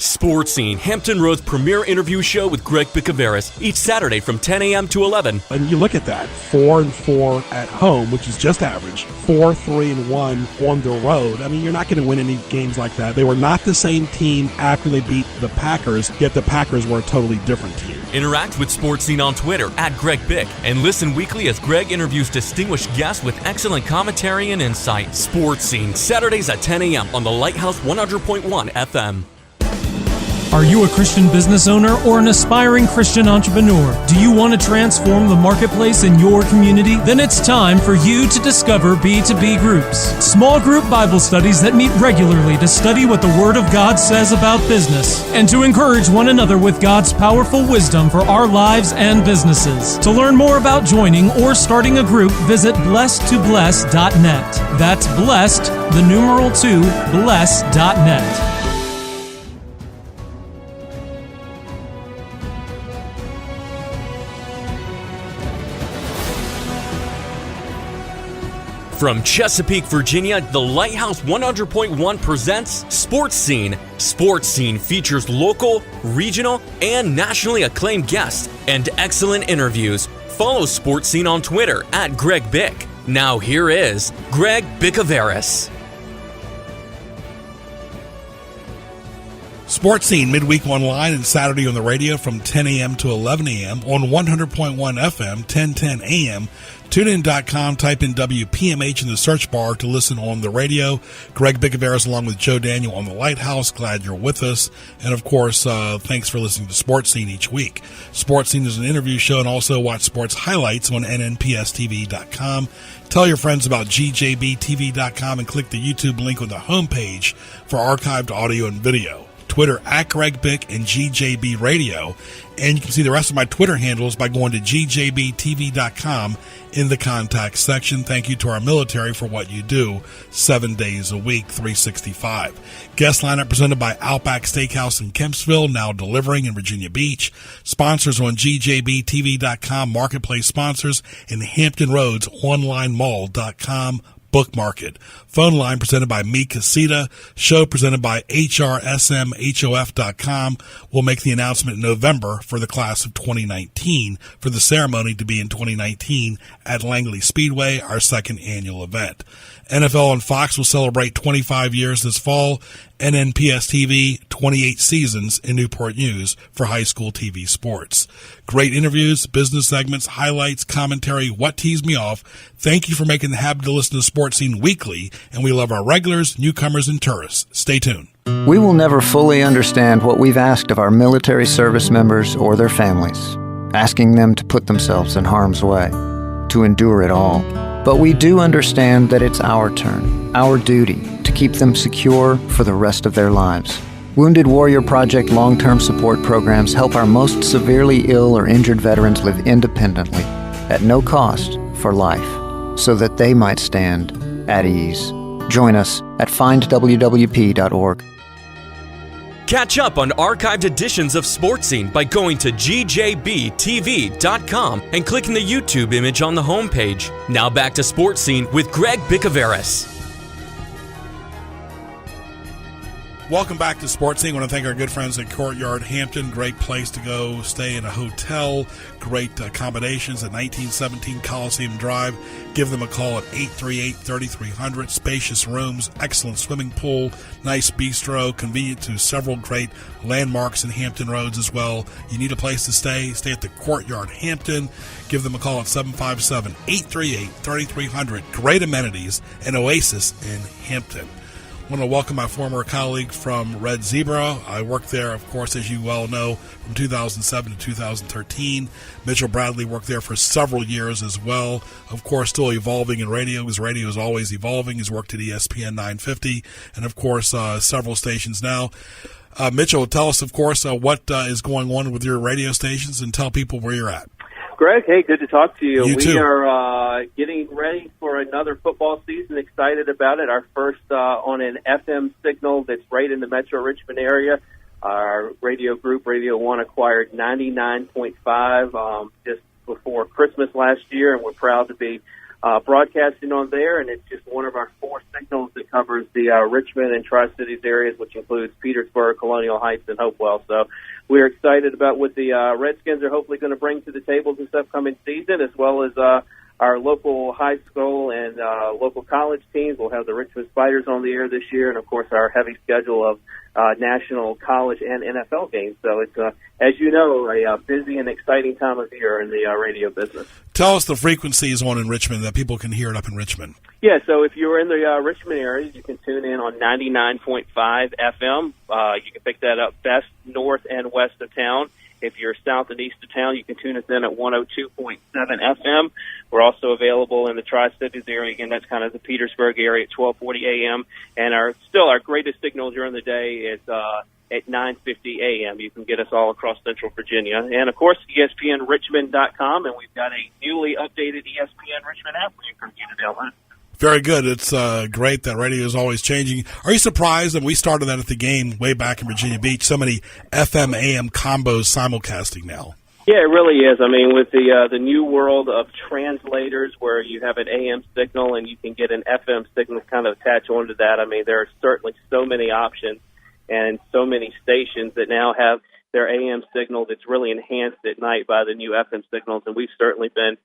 Sports Scene, Hampton Road's premier interview show with Kraig Bicouvaris, each Saturday from 10 a.m. to 11. And you look at that, 4-4 at home, which is just average, 4-3-1 on the road. I mean, you're not going to win any games like that. They were not the same team after they beat the Packers, yet the Packers were a totally different team. Interact with Sports Scene on Twitter @KraigBic and listen weekly as Kraig interviews distinguished guests with excellent commentary and insight. Sports Scene, Saturdays at 10 a.m. on the Lighthouse 100.1 FM. Are you a Christian business owner or an aspiring Christian entrepreneur? Do you want to transform the marketplace in your community? Then it's time for you to discover B2B groups, small group Bible studies that meet regularly to study what the Word of God says about business and to encourage one another with God's powerful wisdom for our lives and businesses. To learn more about joining or starting a group, visit blessedtobless.net. That's blessed, the numeral 2, bless.net. From Chesapeake, Virginia, the Lighthouse 100.1 presents Sports Scene. Sports Scene features local, regional, and nationally acclaimed guests and excellent interviews. Follow Sports Scene on Twitter @KraigBic. Now here is Kraig Bicouvaris. Sports Scene midweek online and Saturday on the radio from 10 a.m. to 11 a.m. on 100.1 FM, 1010 a.m. TuneIn.com, type in WPMH in the search bar to listen on the radio. Kraig Bicouvaris along with Joe Daniel on the Lighthouse. Glad you're with us. And, of course, thanks for listening to Sports Scene each week. Sports Scene is an interview show, and also watch sports highlights on nnpstv.com. Tell your friends about gjbtv.com and click the YouTube link on the homepage for archived audio and video. Twitter @KraigBic and GJB Radio. And you can see the rest of my Twitter handles by going to gjbtv.com in the contact section. Thank you to our military for what you do 7 days a week, 365. Guest lineup presented by Outback Steakhouse in Kempsville, now delivering in Virginia Beach. Sponsors on gjbtv.com, marketplace sponsors, and Hampton Roads onlinemall.com. Bookmark it. Phone line presented by Me Casita. Show presented by HRSMHOF.com. We'll make the announcement in November for the class of 2019 for the ceremony to be in 2019 at Langley Speedway, our second annual event. NFL on Fox will celebrate 25 years this fall. NNPS TV, 28 seasons in Newport News for high school TV sports. Great interviews, business segments, highlights, commentary, what teased me off. Thank you for making the habit to listen to Sports Scene weekly, and we love our regulars, newcomers, and tourists. Stay tuned. We will never fully understand what we've asked of our military service members or their families, asking them to put themselves in harm's way, to endure it all. But we do understand that it's our turn, our duty, to keep them secure for the rest of their lives. Wounded Warrior Project long-term support programs help our most severely ill or injured veterans live independently, at no cost, for life, so that they might stand at ease. Join us at findwwp.org. Catch up on archived editions of Sports Scene by going to gjbtv.com and clicking the YouTube image on the homepage. Now back to Sports Scene with Kraig Bicouvaris. Welcome back to Sports Scene. I want to thank our good friends at Courtyard Hampton. Great place to go stay in a hotel. Great accommodations at 1917 Coliseum Drive. Give them a call at 838-3300. Spacious rooms, excellent swimming pool, nice bistro, convenient to several great landmarks in Hampton Roads as well. You need a place to stay at the Courtyard Hampton. Give them a call at 757-838-3300. Great amenities, an oasis in Hampton. I want to welcome my former colleague from Red Zebra. I worked there, of course, as you well know, from 2007 to 2013. Mitchell Bradley worked there for several years as well. Of course, still evolving in radio, because radio is always evolving. He's worked at ESPN 950 and, of course, several stations now. Mitchell, tell us, of course, what is going on with your radio stations, and tell people where you're at. Greg, hey, good to talk to you. You too. We are getting ready for another football season, excited about it. Our first on an FM signal that's right in the Metro Richmond area. Our radio group, Radio 1, acquired 99.5 just before Christmas last year, and we're proud to be broadcasting on there, and it's just one of our 4 signals that covers the Richmond and Tri-Cities areas, which includes Petersburg, Colonial Heights, and Hopewell. So we're excited about what the Redskins are hopefully going to bring to the table this upcoming season, as well as our local high school and local college teams. We'll have the Richmond Spiders on the air this year, and, of course, our heavy schedule of national college and NFL games. So it's, as you know, a busy and exciting time of year in the radio business. Tell us the frequencies on in Richmond that people can hear it up in Richmond. Yeah, so if you're in the Richmond area, you can tune in on 99.5 FM. You can pick that up best north and west of town. If you're south and east of town, you can tune us in at 102.7 FM. We're also available in the Tri-Cities area. Again, that's kind of the Petersburg area at 12:40 a.m. And our greatest signal during the day is at 9:50 a.m. You can get us all across Central Virginia. And, of course, ESPNRichmond.com, and we've got a newly updated ESPN Richmond app where you can get it download. Very good. It's great that radio is always changing. Are you surprised that we started that at the game way back in Virginia Beach, so many FM, AM combos simulcasting now? Yeah, it really is. I mean, with the new world of translators where you have an AM signal and you can get an FM signal kind of attached onto that, I mean, there are certainly so many options and so many stations that now have their AM signal that's really enhanced at night by the new FM signals, and we've certainly been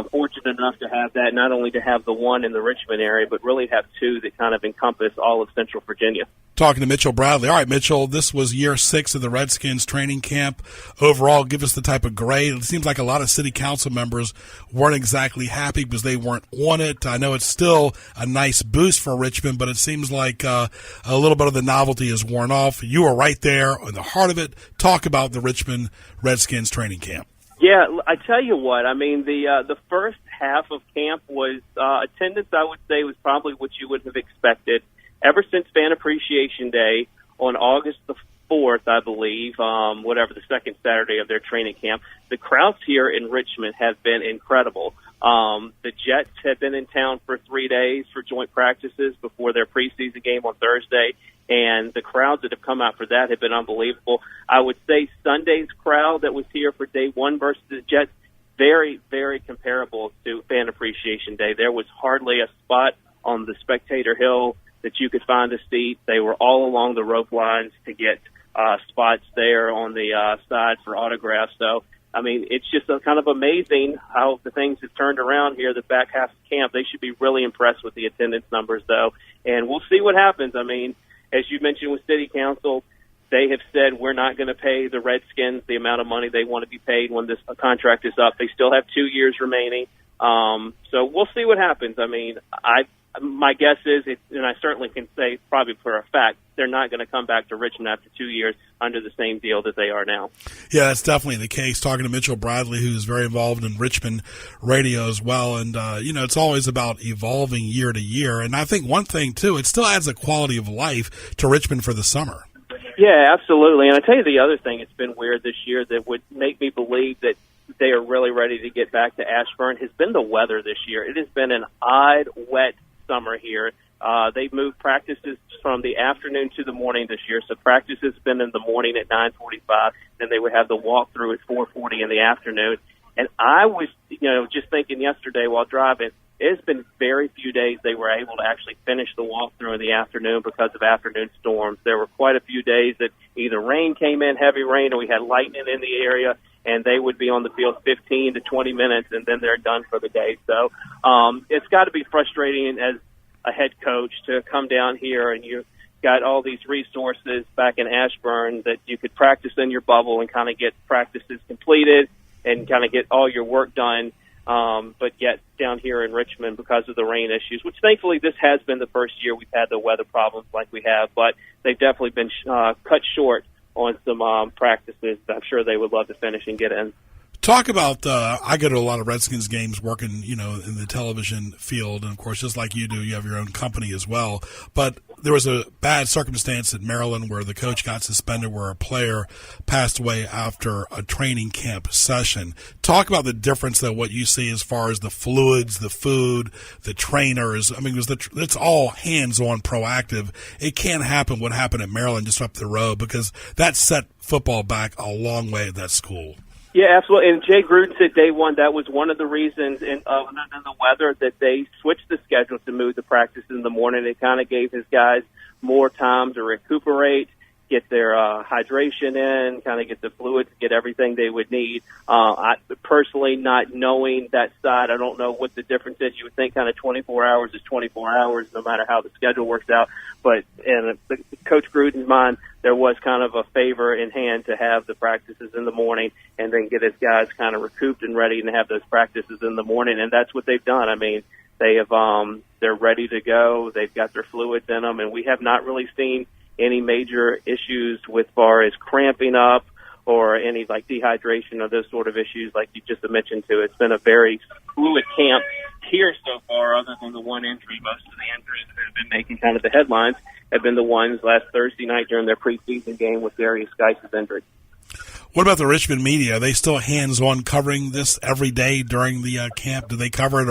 fortunate enough to have that, not only to have the one in the Richmond area, but really have 2 that kind of encompass all of Central Virginia. Talking to Mitchell Bradley. All right, Mitchell, this was year 6 of the Redskins training camp. Overall, give us the type of grade. It seems like a lot of city council members weren't exactly happy because they weren't on it. I know it's still a nice boost for Richmond, but it seems like a little bit of the novelty is worn off. You were right there in the heart of it. Talk about the Richmond Redskins training camp. Yeah, I tell you what, I mean, the first half of camp was attendance, I would say, was probably what you would have expected. Ever since Fan Appreciation Day on August the 4th, I believe, whatever, the second Saturday of their training camp, the crowds here in Richmond have been incredible. The Jets had been in town for 3 days for joint practices before their preseason game on Thursday, and the crowds that have come out for that have been unbelievable. I would say Sunday's crowd that was here for day 1 versus the Jets, very, very comparable to Fan Appreciation Day. There was hardly a spot on the spectator hill that you could find a seat. They were all along the rope lines to get spots there on the side for autographs. So, I mean, it's just kind of amazing how the things have turned around here the back half of camp. They should be really impressed with the attendance numbers, though, and we'll see what happens. I mean, as you mentioned with City Council, they have said we're not going to pay the Redskins the amount of money they want to be paid when this contract is up. They still have 2 years remaining. So we'll see what happens. I mean, my guess is, and I certainly can say probably for a fact, they're not going to come back to Richmond after 2 years under the same deal that they are now. Yeah, that's definitely the case. Talking to Mitchell Bradley, who's very involved in Richmond radio as well. And, it's always about evolving year to year. And I think one thing, too, it still adds a quality of life to Richmond for the summer. Yeah, absolutely. And I tell you the other thing that's been weird this year that would make me believe that they are really ready to get back to Ashburn has been the weather this year. It has been an odd, wet summer here. They've moved practices from the afternoon to the morning this year. So practice has been in the morning at 9:45, then they would have the walkthrough at 4:40 in the afternoon. And I was, just thinking yesterday while driving, it's been very few days they were able to actually finish the walkthrough in the afternoon because of afternoon storms. There were quite a few days that either rain came in, heavy rain, or we had lightning in the area, and they would be on the field 15 to 20 minutes, and then they're done for the day. So it's got to be frustrating as a head coach to come down here and you've got all these resources back in Ashburn that you could practice in your bubble and kind of get practices completed and kind of get all your work done. But yet down here in Richmond, because of the rain issues, which thankfully this has been the first year we've had the weather problems like we have, but they've definitely been cut short on some practices that I'm sure they would love to finish and get in. Talk about, I go to a lot of Redskins games working, in the television field. And, of course, just like you do, you have your own company as well. But there was a bad circumstance at Maryland where the coach got suspended, where a player passed away after a training camp session. Talk about the difference that what you see as far as the fluids, the food, the trainers. I mean, it's all hands-on proactive. It can't happen what happened at Maryland just up the road because that set football back a long way at that school. Yeah, absolutely. And Jay Gruden said day one that was one of the reasons, other than the weather, that they switched the schedule to move the practice in the morning. It kind of gave his guys more time to recuperate, get their hydration in, kind of get the fluids, get everything they would need. I personally, not knowing that side, I don't know what the difference is. You would think kind of 24 hours is 24 hours, no matter how the schedule works out. But in Coach Gruden's mind, there was kind of a favor in hand to have the practices in the morning and then get his guys kind of recouped and ready and have those practices in the morning. And that's what they've done. I mean, they have, they're ready to go. They've got their fluids in them, and we have not really seen any major issues with far as cramping up or any like dehydration or those sort of issues like you just mentioned too. It's been a very fluid camp here so far, other than the one injury. Most of the injuries that have been making kind of the headlines have been the ones last Thursday night during their preseason game with Darius Geis' injury. What about the Richmond media? Are they still hands-on covering this every day during the camp? Do they cover it,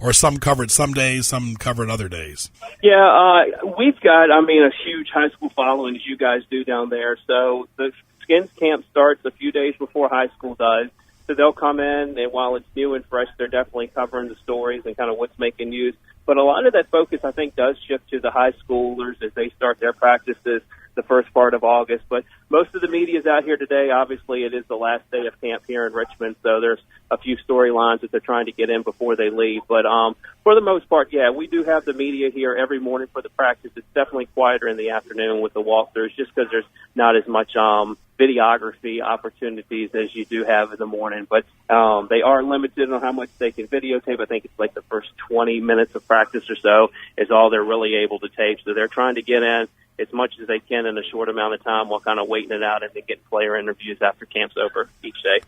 or some cover it some days, some cover it other days? Yeah, we've got, a huge high school following, as you guys do down there. So the Skins camp starts a few days before high school does. So they'll come in, and while it's new and fresh, they're definitely covering the stories and kind of what's making news. But a lot of that focus, I think, does shift to the high schoolers as they start their practices the first part of August. But most of the media is out here today. Obviously, it is the last day of camp here in Richmond, so there's a few storylines that they're trying to get in before they leave. But for the most part, yeah, we do have the media here every morning for the practice. It's definitely quieter in the afternoon with the walkthroughs just because there's not as much videography opportunities as you do have in the morning. But they are limited on how much they can videotape. I think it's like the first 20 minutes of practice or so is all they're really able to tape. So they're trying to get in as much as they can in a short amount of time while kind of waiting it out and then getting player interviews after camp's over each day.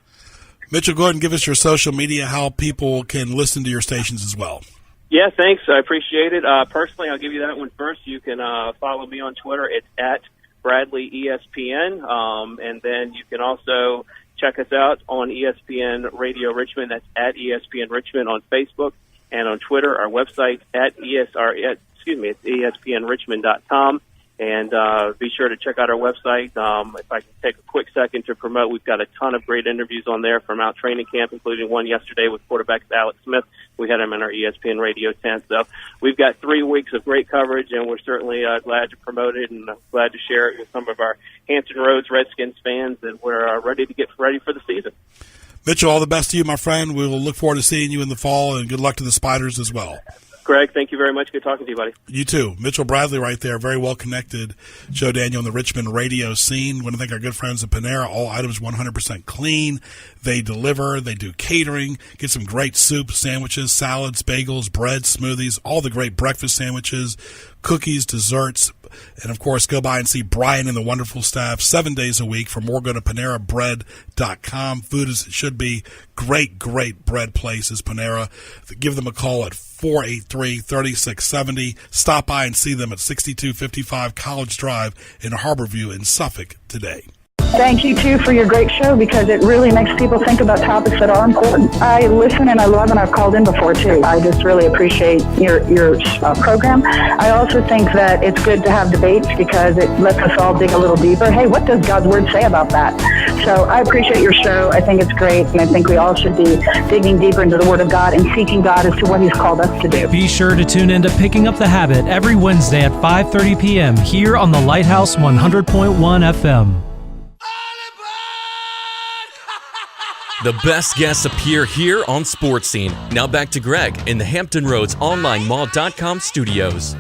Mitchell, go ahead and give us your social media, how people can listen to your stations as well. Yeah, thanks. I appreciate it. Personally, I'll give you that one first. You can follow me on Twitter. It's at Bradley ESPN. And then you can also check us out on ESPN Radio Richmond. That's at ESPN Richmond on Facebook and on Twitter. Our website at it's ESPNRichmond.com. And be sure to check out our website. If I can take a quick second to promote, we've got a ton of great interviews on there from out training camp, including one yesterday with quarterback Alex Smith. We had him in our ESPN Radio tent. So we've got 3 weeks of great coverage, and we're certainly glad to promote it and glad to share it with some of our Hampton Roads Redskins fans that we're ready to get ready for the season. Mitchell, all the best to you, my friend. We will look forward to seeing you in the fall, and good luck to the Spiders as well. Kraig, thank you very much. Good talking to you, buddy. You too. Mitchell Bradley right there, very well connected. Joe Daniel in the Richmond radio scene. Want to thank our good friends at Panera. All items 100% clean. They deliver. They do catering. Get some great soup, sandwiches, salads, bagels, bread, smoothies, all the great breakfast sandwiches, cookies, desserts. And, of course, go by and see Brian and the wonderful staff 7 days a week. For more, go to PaneraBread.com. Food as it should be. Great, great bread places, Panera. Give them a call at 483-3670. Stop by and see them at 6255 College Drive in Harborview in Suffolk today. Thank you, too, for your great show, because it really makes people think about topics that are important. I listen and I love, and I've called in before, too. I just really appreciate your program. I also think that it's good to have debates because it lets us all dig a little deeper. Hey, what does God's Word say about that? So I appreciate your show. I think it's great, and I think we all should be digging deeper into the Word of God and seeking God as to what He's called us to do. Be sure to tune in to Picking Up the Habit every Wednesday at 5:30 p.m. here on the Lighthouse 100.1 FM. The best guests appear here on Sports Scene. Now back to Greg in the Hampton Roads Online Mall.com studios.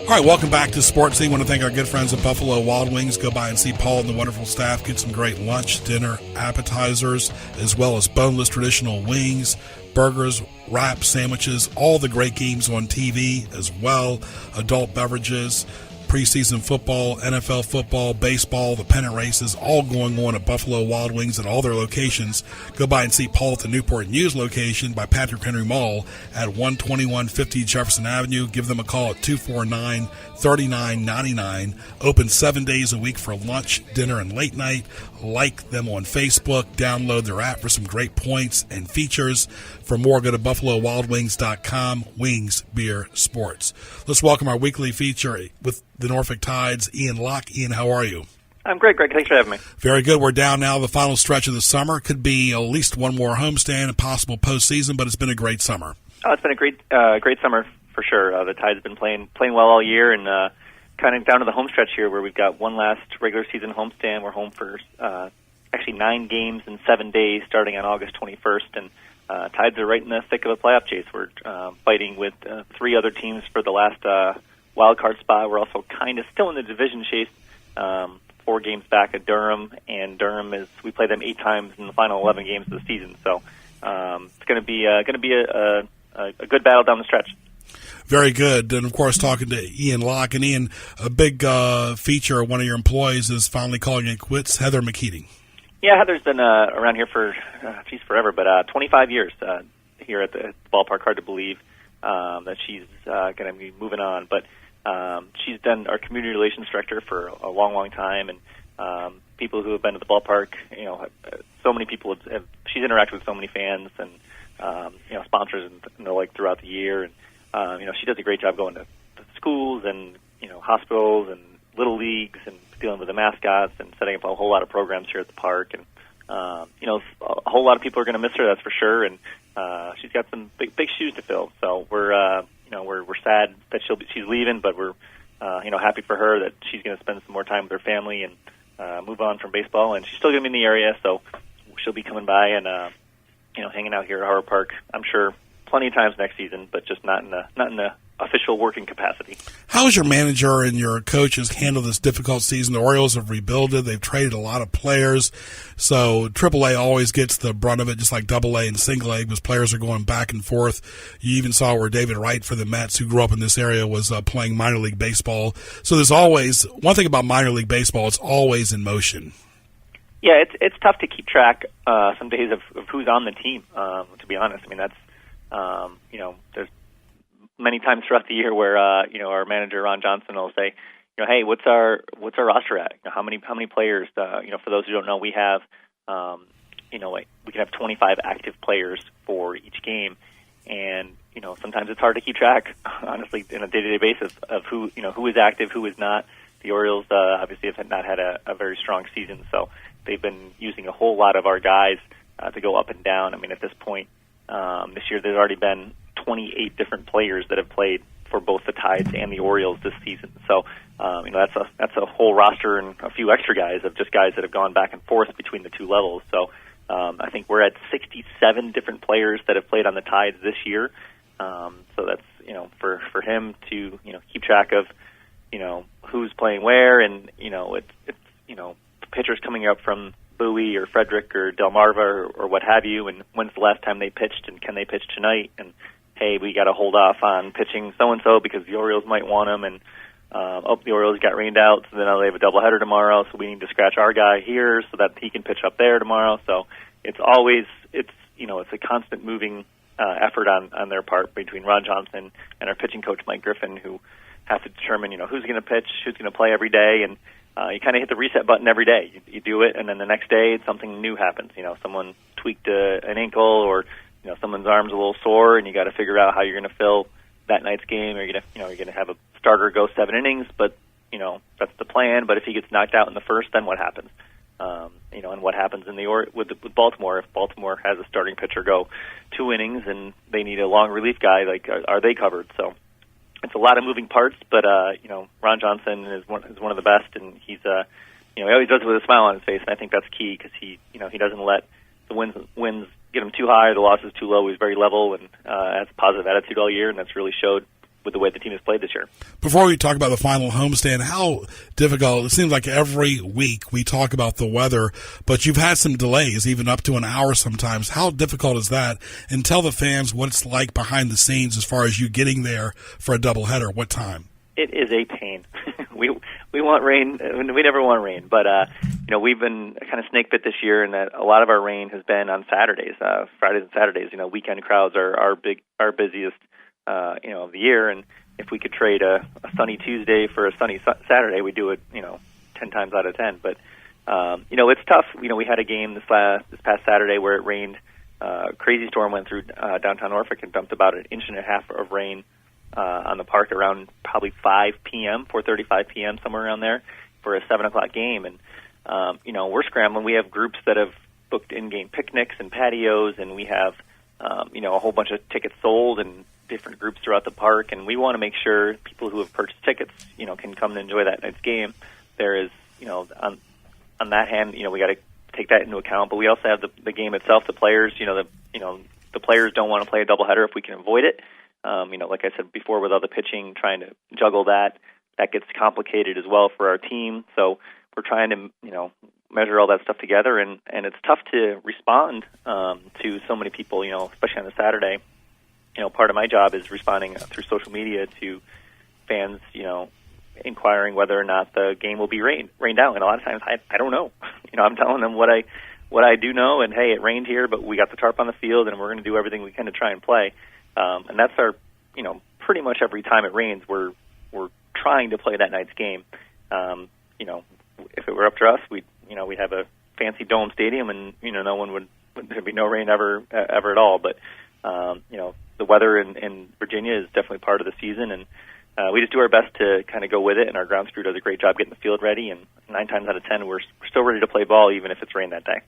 All right, welcome back to Sports Scene. I want to thank our good friends at Buffalo Wild Wings. Go by and see Paul and the wonderful staff. Get some great lunch, dinner, appetizers, as well as boneless traditional wings, burgers, wraps, sandwiches, all the great games on TV as well, adult beverages, preseason football, NFL football, baseball, the pennant races, all going on at Buffalo Wild Wings at all their locations. Go by and see Paul at the Newport News location by Patrick Henry Mall at 12150 Jefferson Avenue. Give them a call at 249-3999. Open 7 days a week for lunch, dinner, and late night. like them on Facebook, download their app for some great points and features. For more, go to BuffaloWildWings.com, Wings, Beer, Sports. Let's welcome our weekly feature with the Norfolk Tide's Ian Locke. Ian, how are you? I'm great, Greg. Thanks for having me. Very good. We're down now the final stretch of the summer. Could be at least one more homestand, a possible postseason, but it's been a great summer. Oh, it's been a great summer for sure. The Tide's been playing well all year, and kind of down to the home stretch here where we've got one last regular season homestand. We're home for actually 9 games in 7 days starting on August 21st, and Tides are right in the thick of a playoff chase. We're fighting with 3 other teams for the last wild card spot. We're also kind of still in the division chase. 4 games back at Durham, and Durham we play them 8 times in the final 11 games of the season. So it's going to be a good battle down the stretch. Very good. And, of course, talking to Ian Locke. And, Ian, a big feature of one of your employees is finally calling it quits, Heather McKeating. Yeah, Heather's been around here for, forever, but 25 years here at the ballpark. Hard to believe that she's going to be moving on. But she's been our community relations director for a long, long time. And people who have been to the ballpark, so many people she's interacted with so many fans and, sponsors and the like throughout the year. And, she does a great job going to schools and, hospitals and little leagues and dealing with the mascots and setting up a whole lot of programs here at the park. And, a whole lot of people are going to miss her, that's for sure. And she's got some big shoes to fill. So we're sad that she's leaving, but we're, happy for her that she's going to spend some more time with her family and move on from baseball. And she's still going to be in the area, so she'll be coming by and, hanging out here at Harbor Park, I'm sure, plenty of times next season, but just not in the official working capacity. How has your manager and your coaches handled this difficult season? The Orioles have rebuilded. They've traded a lot of players. So AAA always gets the brunt of it, just like AA and single A, because players are going back and forth. You even saw where David Wright for the Mets, who grew up in this area, was playing minor league baseball. So there's always, one thing about minor league baseball, it's always in motion. Yeah, it's tough to keep track some days of who's on the team, to be honest. I mean, that's, there's many times throughout the year where our manager Ron Johnson will say, hey, what's our roster at? How many players? For those who don't know, we have we can have 25 active players for each game, and sometimes it's hard to keep track, honestly, on a day-to-day basis of who is active, who is not. The Orioles obviously have not had a very strong season, so they've been using a whole lot of our guys to go up and down. I mean, at this point this year, there's already been 28 different players that have played for both the Tides and the Orioles this season. So, that's a whole roster and a few extra guys of just guys that have gone back and forth between the 2 levels. So, I think we're at 67 different players that have played on the Tides this year. So that's, for him to, keep track of, who's playing where, and, it's pitchers coming up from Bowie or Frederick or Delmarva or what have you, and when's the last time they pitched, and can they pitch tonight, and hey, we got to hold off on pitching so-and-so because the Orioles might want him, and the Orioles got rained out, so then they have a doubleheader tomorrow, so we need to scratch our guy here so that he can pitch up there tomorrow. So it's always, it's a constant moving effort on their part between Ron Johnson and our pitching coach Mike Griffin, who have to determine, who's going to pitch, who's going to play every day, and you kind of hit the reset button every day. You do it, and then the next day something new happens. Someone tweaked an ankle, or someone's arm's a little sore, and you got to figure out how you're going to fill that night's game. Or you're going to have a starter go 7 innings, but that's the plan. But if he gets knocked out in the first, then what happens? And what happens with Baltimore if Baltimore has a starting pitcher go 2 innings and they need a long relief guy? Like, are they covered? So it's a lot of moving parts, but Ron Johnson is one of the best, and he's he always does it with a smile on his face, and I think that's key because he doesn't let the wins get him too high or the losses too low. He's very level and has a positive attitude all year, and that's really showed with the way the team has played this year. Before we talk about the final homestand, how difficult, it seems like every week we talk about the weather, but you've had some delays, even up to an hour sometimes. How difficult is that? And tell the fans what it's like behind the scenes as far as you getting there for a doubleheader. What time? It is a pain. We want rain. We never want rain, but we've been kind of snake bit this year, in that a lot of our rain has been on Saturdays, Fridays and Saturdays. Weekend crowds are our busiest of the year, and if we could trade a sunny Tuesday for a sunny Saturday, we do it 10 times out of 10. But It's tough. We had a game this past Saturday where it rained. Crazy storm went through downtown Norfolk and dumped about 1.5 inches of rain on the park around probably 5 p.m., 4:35 p.m., somewhere around there for a 7 o'clock game. And, we're scrambling. We have groups that have booked in-game picnics and patios, and we have, a whole bunch of tickets sold and different groups throughout the park. And we want to make sure people who have purchased tickets, can come and enjoy that night's game. There is, on that hand, we got to take that into account. But we also have the game itself. The players, the players don't want to play a doubleheader if we can avoid it. Like I said before, with all the pitching, trying to juggle that gets complicated as well for our team. So we're trying to, measure all that stuff together, and it's tough to respond to so many people, especially on a Saturday. Part of my job is responding through social media to fans, inquiring whether or not the game will be rained out. And a lot of times I don't know. I'm telling them what I do know, and hey, it rained here, but we got the tarp on the field, and we're going to do everything we can to try and play. And that's our, pretty much every time it rains, we're trying to play that night's game. If it were up to us, we'd have a fancy dome stadium, and no one there'd be no rain ever at all. But the weather in Virginia is definitely part of the season, and we just do our best to kind of go with it. And our grounds crew does a great job getting the field ready. And 9 times out of 10, we're still ready to play ball, even if it's rained that day.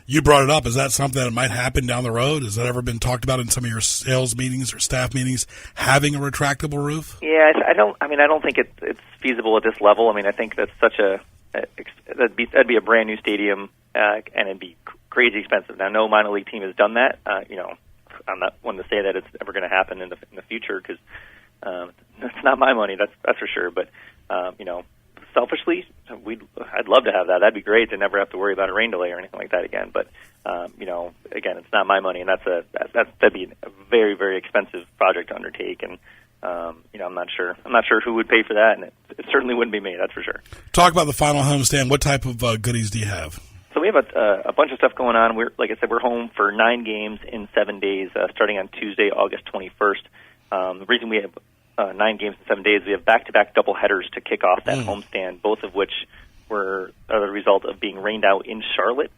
You brought it up. Is that something that might happen down the road? Has that ever been talked about in some of your sales meetings or staff meetings, having a retractable roof? Yeah, I don't think it's feasible at this level. I think that's that'd be a brand new stadium, and it'd be crazy expensive. Now, no minor league team has done that. I'm not one to say that it's ever going to happen in the future, because it's not my money. That's for sure. But selfishly, I'd love to have that. That'd be great to never have to worry about a rain delay or anything like that again. But again, it's not my money, and that'd be a very, very expensive project to undertake. And I'm not sure who would pay for that, and it certainly wouldn't be me. That's for sure. Talk about the final homestand. What type of goodies do you have? So we have a bunch of stuff going on. Like I said, we're home for 9 games in 7 days, starting on Tuesday, August 21st. The reason we have 9 games in 7 days, we have back-to-back doubleheaders to kick off that homestand, both of which were the result of being rained out in Charlotte.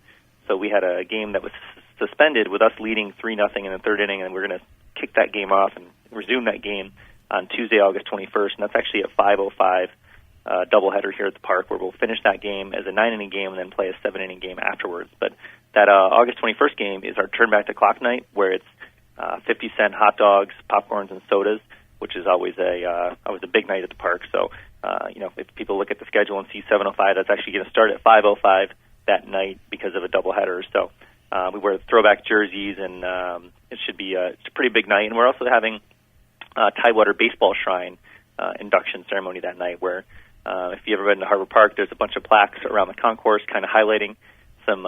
So we had a game that was suspended with us leading 3-0 in the third inning, and we're going to kick that game off and resume that game on Tuesday, August 21st, and that's actually a 5:05 doubleheader here at the park, where we'll finish that game as a 9-inning game and then play a 7-inning game afterwards. But that August 21st game is our turn back to clock night, where it's 50-cent hot dogs, popcorns, and sodas, which is always a big night at the park. So if people look at the schedule and see 7:05, that's actually going to start at 5:05 that night because of a doubleheader. So we wear throwback jerseys, and it should be it's a pretty big night. And we're also having Tidewater Baseball Shrine induction ceremony that night, where if you ever been to Harbor Park, there's a bunch of plaques around the concourse kind of highlighting some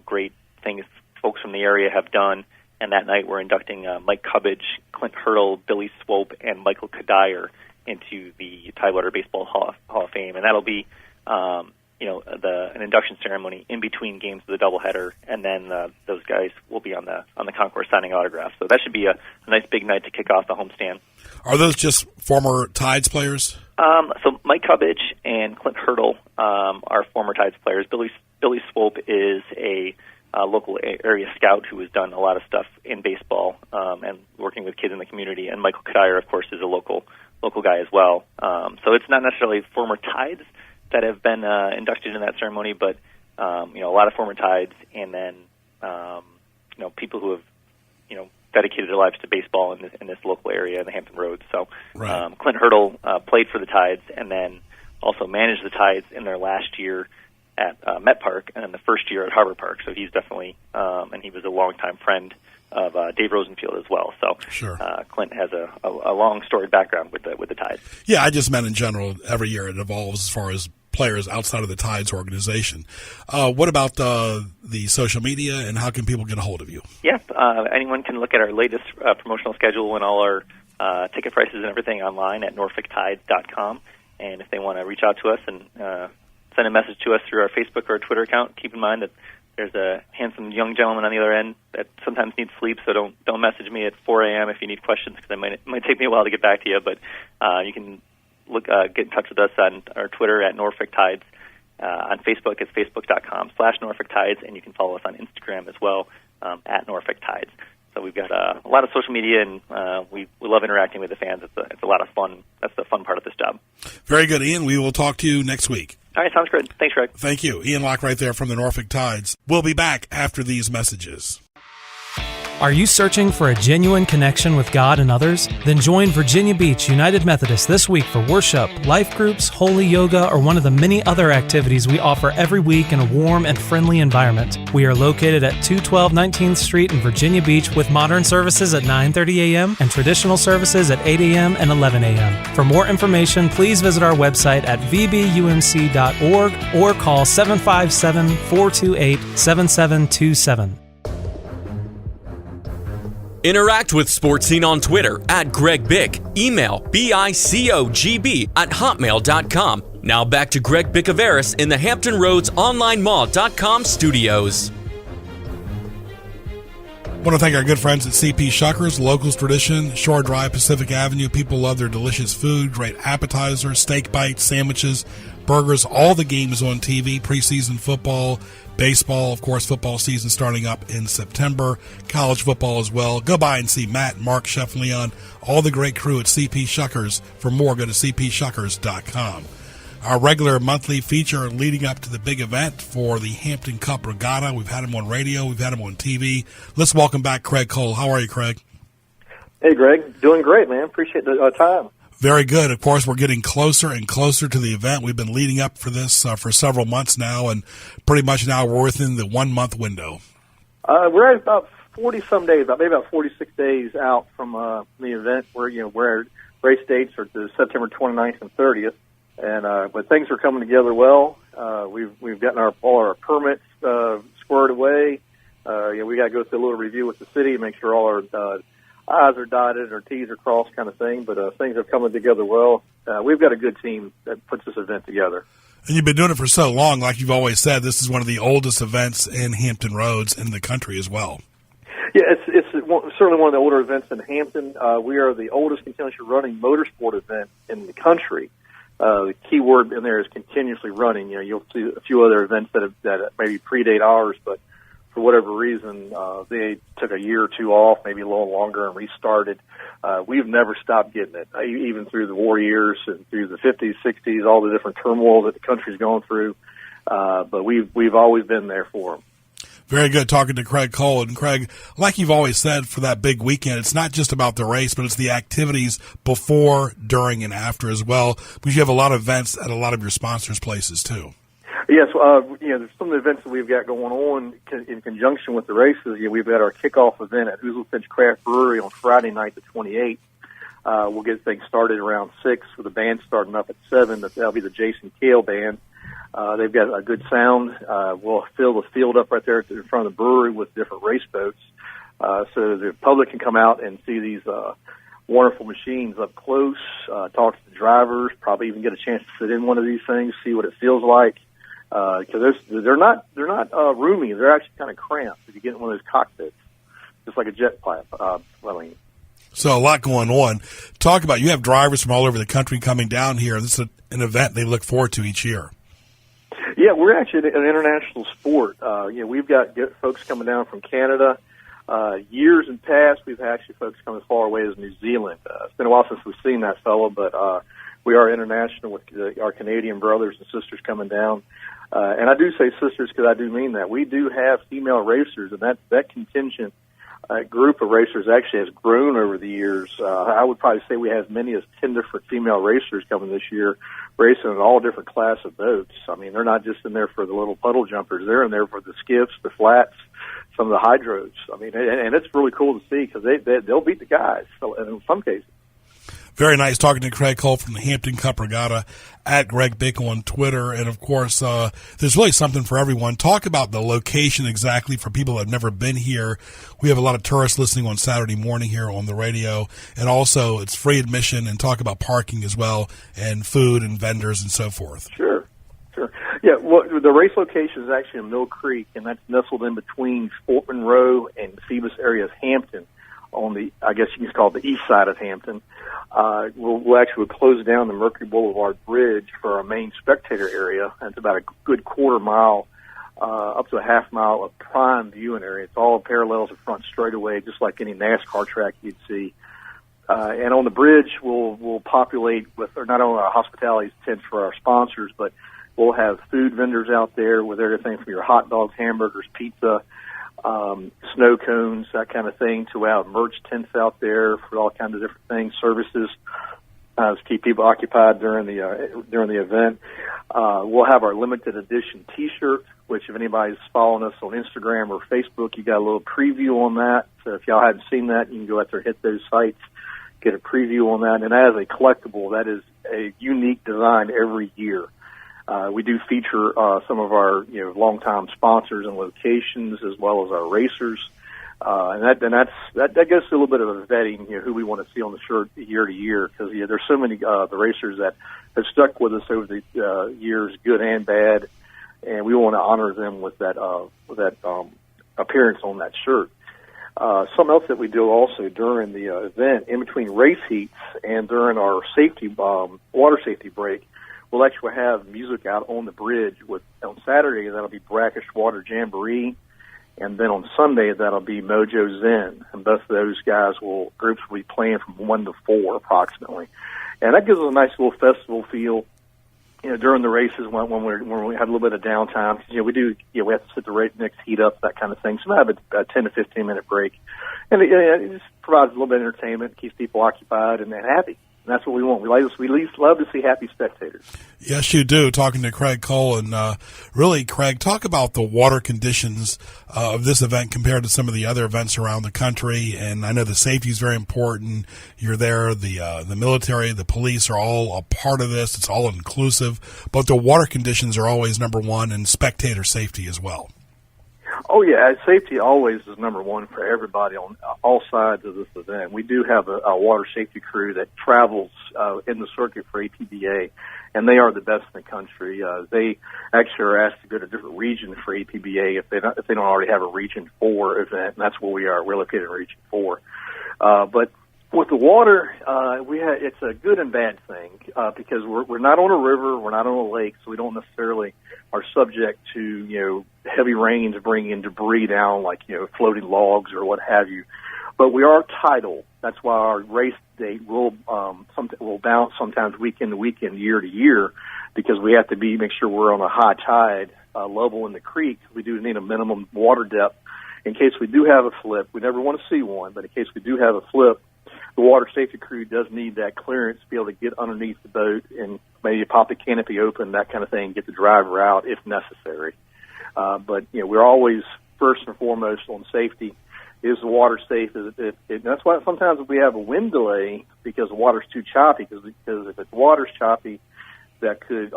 great things folks from the area have done. And that night we're inducting Mike Cubbage, Clint Hurdle, Billy Swope, and Michael Kadire into the Tidewater Baseball Hall of Fame. And that'll be an induction ceremony in between games of the doubleheader, and then those guys will be on the concourse signing autographs. So that should be a nice big night to kick off the homestand. Are those just former Tides players? So Mike Cubbage and Clint Hurdle are former Tides players. Billy Swope is a local area scout who has done a lot of stuff in baseball and working with kids in the community. And Michael Kadire, of course, is a local guy as well. So it's not necessarily former Tides that have been inducted in that ceremony, but a lot of former Tides, and then people who have dedicated their lives to baseball in this local area in the Hampton Roads. So right. Clint Hurdle played for the Tides, and then also managed the Tides in their last year at Met Park, and then the first year at Harbor Park. So he's definitely, and he was a longtime friend of Dave Rosenfield as well. So sure. Clint has a long storied background with the Tides. Yeah, I just meant in general, every year it evolves as far as players outside of the Tides organization. What about the social media, and how can people get a hold of you? Yeah, anyone can look at our latest promotional schedule and all our ticket prices and everything online at norfolktides.com. And if they want to reach out to us and send a message to us through our Facebook or our Twitter account, keep in mind that there's a handsome young gentleman on the other end that sometimes needs sleep, so don't message me at 4 a.m. if you need questions, because it might take me a while to get back to you. But you can get in touch with us on our Twitter at Norfolk Tides, On Facebook, it's facebook.com/Norfolk Tides, and you can follow us on Instagram as well, at Norfolk Tides. So we've got a lot of social media, and we love interacting with the fans. It's a lot of fun. That's the fun part of this job. Very good, Ian. We will talk to you next week. All right, sounds good. Thanks, Kraig. Thank you. Ian Locke right there from the Norfolk Tides. We'll be back after these messages. Are you searching for a genuine connection with God and others? Then join Virginia Beach United Methodist this week for worship, life groups, holy yoga, or one of the many other activities we offer every week in a warm and friendly environment. We are located at 212 19th Street in Virginia Beach with modern services at 9:30 a.m. and traditional services at 8 a.m. and 11 a.m. For more information, please visit our website at vbumc.org or call 757-428-7727. Interact with Sports Scene on Twitter at Greg Bick. Email bicogb@hotmail.com. Now back to Greg Bicouvaris in the Hampton Roads OnlineMall.com studios. I want to thank our good friends at CP Shuckers, locals tradition, Shore Drive, Pacific Avenue. People love their delicious food, great appetizers, steak bites, sandwiches, burgers, all the games on TV, preseason football, baseball, of course, football season starting up in September, college football as well. Go by and see Matt, Mark, Chef Leon, all the great crew at CP Shuckers. For more, go to cpshuckers.com. Our regular monthly feature leading up to the big event for the Hampton Cup Regatta. We've had him on radio. We've had him on TV. Let's welcome back Kraig Cole. How are you, Kraig? Hey, Greg. Doing great, man. Appreciate the time. Very good. Of course, we're getting closer and closer to the event. We've been leading up for this for several months now, and pretty much now we're within the 1 month window. We're at about 40-some days, maybe about 46 days out from the event where race dates are the September 29th and 30th. And but things are coming together well. We've gotten all our permits squared away. We got to go through a little review with the city, make sure all our I's are dotted or T's are crossed, kind of thing. But things are coming together well. We've got a good team that puts this event together. And you've been doing it for so long, like you've always said. This is one of the oldest events in Hampton Roads in the country as well. Yeah, it's certainly one of the older events in Hampton. We are the oldest continuously running motorsport event in the country. The key word in there is continuously running. You'll see a few other events that maybe predate ours, but for whatever reason, they took a year or two off, maybe a little longer, and restarted. We've never stopped getting it, even through the war years and through the 50s, 60s, all the different turmoil that the country's gone through. But we've always been there for them. Very good talking to Kraig Cole. And Kraig, like you've always said, for that big weekend, it's not just about the race, but it's the activities before, during, and after as well, because you have a lot of events at a lot of your sponsors' places too. Yes, there's some of the events that we've got going on in conjunction with the races. We've got our kickoff event at Hoozlefinch Craft Brewery on Friday night, the 28th. We'll get things started around 6 with the band starting up at 7. That'll be the Jason Kale Band. They've got a good sound. We'll fill the field up right there in front of the brewery with different race boats, so the public can come out and see these wonderful machines up close, talk to the drivers, probably even get a chance to sit in one of these things, see what it feels like. Because they're not roomy. They're actually kind of cramped if you get in one of those cockpits, just like a jet plane. So a lot going on. Talk about, you have drivers from all over the country coming down here. This is an event they look forward to each year. Yeah, we're actually an international sport. We've got folks coming down from Canada. Years in past, we've actually folks come as far away as New Zealand. It's been a while since we've seen that fellow, but we are international with our Canadian brothers and sisters coming down. And I do say sisters because I do mean that. We do have female racers, and that contingent group of racers actually has grown over the years. I would probably say we have as many as 10 different female racers coming this year, racing in all different class of boats. I mean, they're not just in there for the little puddle jumpers. They're in there for the skiffs, the flats, some of the hydros. I mean, and it's really cool to see because they'll beat the guys in some cases. Very nice talking to Kraig Cole from the Hampton Cup Regatta at Greg Bick on Twitter. And, of course, there's really something for everyone. Talk about the location exactly for people that have never been here. We have a lot of tourists listening on Saturday morning here on the radio. And also it's free admission, and talk about parking as well, and food and vendors and so forth. Sure. Yeah, well, the race location is actually in Mill Creek, and that's nestled in between Fort Monroe and the Phoebus area of Hampton. on the, I guess you can call it the east side of Hampton. We'll actually close down the Mercury Boulevard Bridge for our main spectator area. And it's about a good quarter mile, up to a half mile of prime viewing area. It's all parallels the front straightaway, just like any NASCAR track you'd see. And on the bridge, we'll populate with, or not only our hospitality tents for our sponsors, but we'll have food vendors out there with everything from your hot dogs, hamburgers, pizza, snow cones, that kind of thing, to our merch tents out there for all kinds of different things, services to keep people occupied during the event. We'll have our limited edition T-shirt, which if anybody's following us on Instagram or Facebook, you got a little preview on that. So if y'all haven't seen that, you can go out there, hit those sites, get a preview on that. And as a collectible, that is a unique design every year. We do feature some of our longtime sponsors and locations, as well as our racers, and that gives us a little bit of a vetting, who we want to see on the shirt year to year, because there's so many the racers that have stuck with us over the years, good and bad, and we want to honor them with that appearance on that shirt. Something else that we do also during the event, in between race heats and during our water safety break, we'll actually have music out on the bridge. On Saturday, that'll be Brackish Water Jamboree, and then on Sunday, that'll be Mojo Zen. And both of those groups will be playing from 1 to 4 approximately. And that gives us a nice little festival feel, during the races when we have a little bit of downtime. We have to sit the next heat up, that kind of thing. So we have a 10 to 15 minute break. And it just provides a little bit of entertainment, keeps people occupied and happy. And that's what we want. We love to see happy spectators. Yes, you do. Talking to Kraig Cole, and really, Kraig, talk about the water conditions of this event compared to some of the other events around the country. And I know the safety is very important. You're there. The military, the police are all a part of this. It's all inclusive. But the water conditions are always number one, and spectator safety as well. Oh, yeah. Safety always is number one for everybody on all sides of this event. We do have a water safety crew that travels in the circuit for APBA, and they are the best in the country. They actually are asked to go to different regions for APBA if they don't already have a Region 4 event, and that's where we are. We're located in Region 4. But with the water, it's a good and bad thing because we're not on a river, we're not on a lake, so we don't necessarily are subject to heavy rains bringing debris down, like floating logs or what have you. But we are tidal. That's why our race date will bounce sometimes weekend to weekend, year to year, because we have to make sure we're on a high tide level in the creek. We do need a minimum water depth in case we do have a flip. We never want to see one, but in case we do have a flip, the water safety crew does need that clearance to be able to get underneath the boat and maybe pop the canopy open, that kind of thing, get the driver out if necessary. But we're always first and foremost on safety. Is the water safe? That's why sometimes we have a wind delay because the water's too choppy. Because if the water's choppy, that could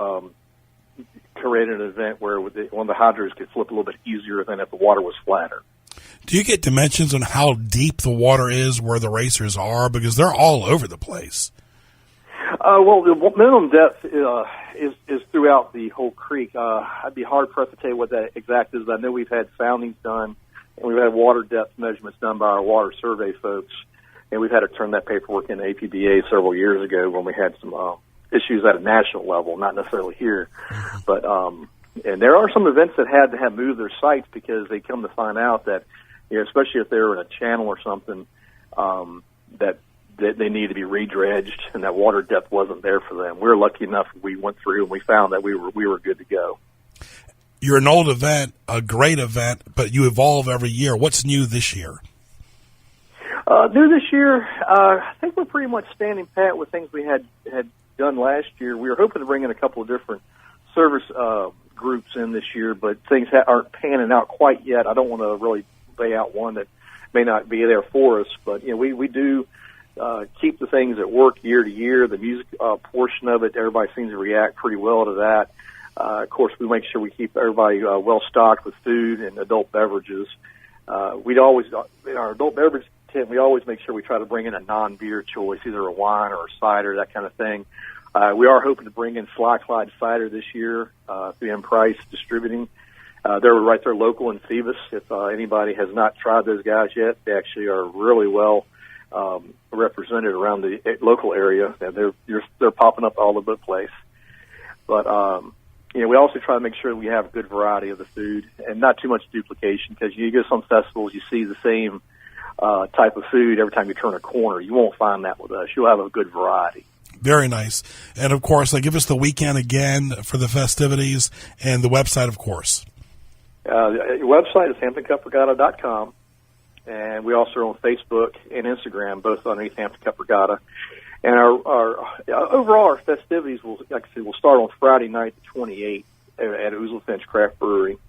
create an event where one of the hydros could flip a little bit easier than if the water was flatter. Do you get dimensions on how deep the water is where the racers are? Because they're all over the place. Well, the minimum depth is throughout the whole creek. I'd be hard-pressed to tell you what that exact is. I know we've had soundings done, and we've had water depth measurements done by our water survey folks, and we've had to turn that paperwork in APBA several years ago when we had some issues at a national level, not necessarily here. But and there are some events that had to have moved their sites because they come to find out that, especially if they're in a channel or something, that they need to be redredged, and that water depth wasn't there for them. We're lucky enough we went through and we found that we were good to go. You're an old event, a great event, but you evolve every year. What's new this year? New this year, I think we're pretty much standing pat with things we had done last year. We were hoping to bring in a couple of different service groups in this year, but things aren't panning out quite yet. I don't want to really lay out one that may not be there for us, but we do keep the things that work year to year. The music portion of it, everybody seems to react pretty well to that. Of course, we make sure we keep everybody well stocked with food and adult beverages. We'd always, in our adult beverage tent, we always make sure we try to bring in a non-beer choice, either a wine or a cider, that kind of thing. We are hoping to bring in Sly Clyde cider this year through M. Price Distributing. They're right there local in Phoebus. If anybody has not tried those guys yet, they actually are really well represented around the local area, and they're popping up all over the place. But we also try to make sure we have a good variety of the food and not too much duplication, because you go to some festivals, you see the same type of food every time you turn a corner. You won't find that with us. You'll have a good variety. Very nice. And, of course, give us the weekend again for the festivities and the website, of course. Your website is HamptonCupRegatta.com, and we also are on Facebook and Instagram, both underneath Hampton Cup Regatta. And our festivities will start on Friday night, the 28th, at Oozlefinch Craft Brewery,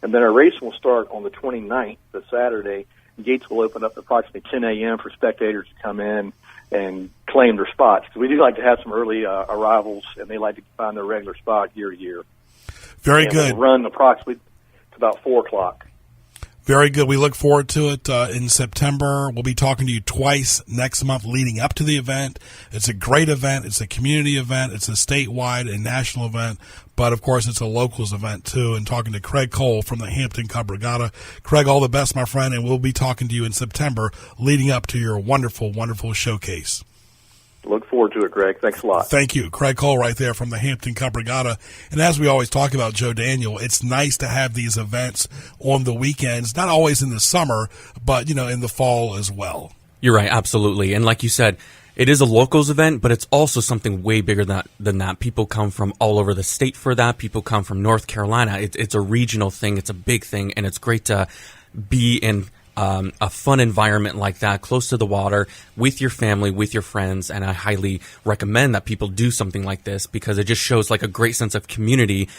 and then our race will start on the 29th, the Saturday. Gates will open up at approximately 10 a.m. for spectators to come in and claim their spots. So we do like to have some early arrivals, and they like to find their regular spot year to year. Very good. We'll run approximately to about 4 o'clock. Very good. We look forward to it in September. We'll be talking to you twice next month leading up to the event. It's a great event. It's a community event. It's a statewide and national event. But, of course, it's a locals event, too. And talking to Kraig Cole from the Hampton Cup Regatta. Kraig, all the best, my friend. And we'll be talking to you in September leading up to your wonderful, wonderful showcase. Look forward to it, Greg. Thanks a lot. Thank you. Kraig Cole right there from the Hampton Cup Regatta. And as we always talk about, Joe Daniel, it's nice to have these events on the weekends, not always in the summer, but, in the fall as well. You're right, absolutely. And like you said, it is a locals event, but it's also something way bigger than that. People come from all over the state for that. People come from North Carolina. It's a regional thing. It's a big thing, and it's great to be in a fun environment like that, close to the water, with your family, with your friends, and I highly recommend that people do something like this because it just shows a great sense of community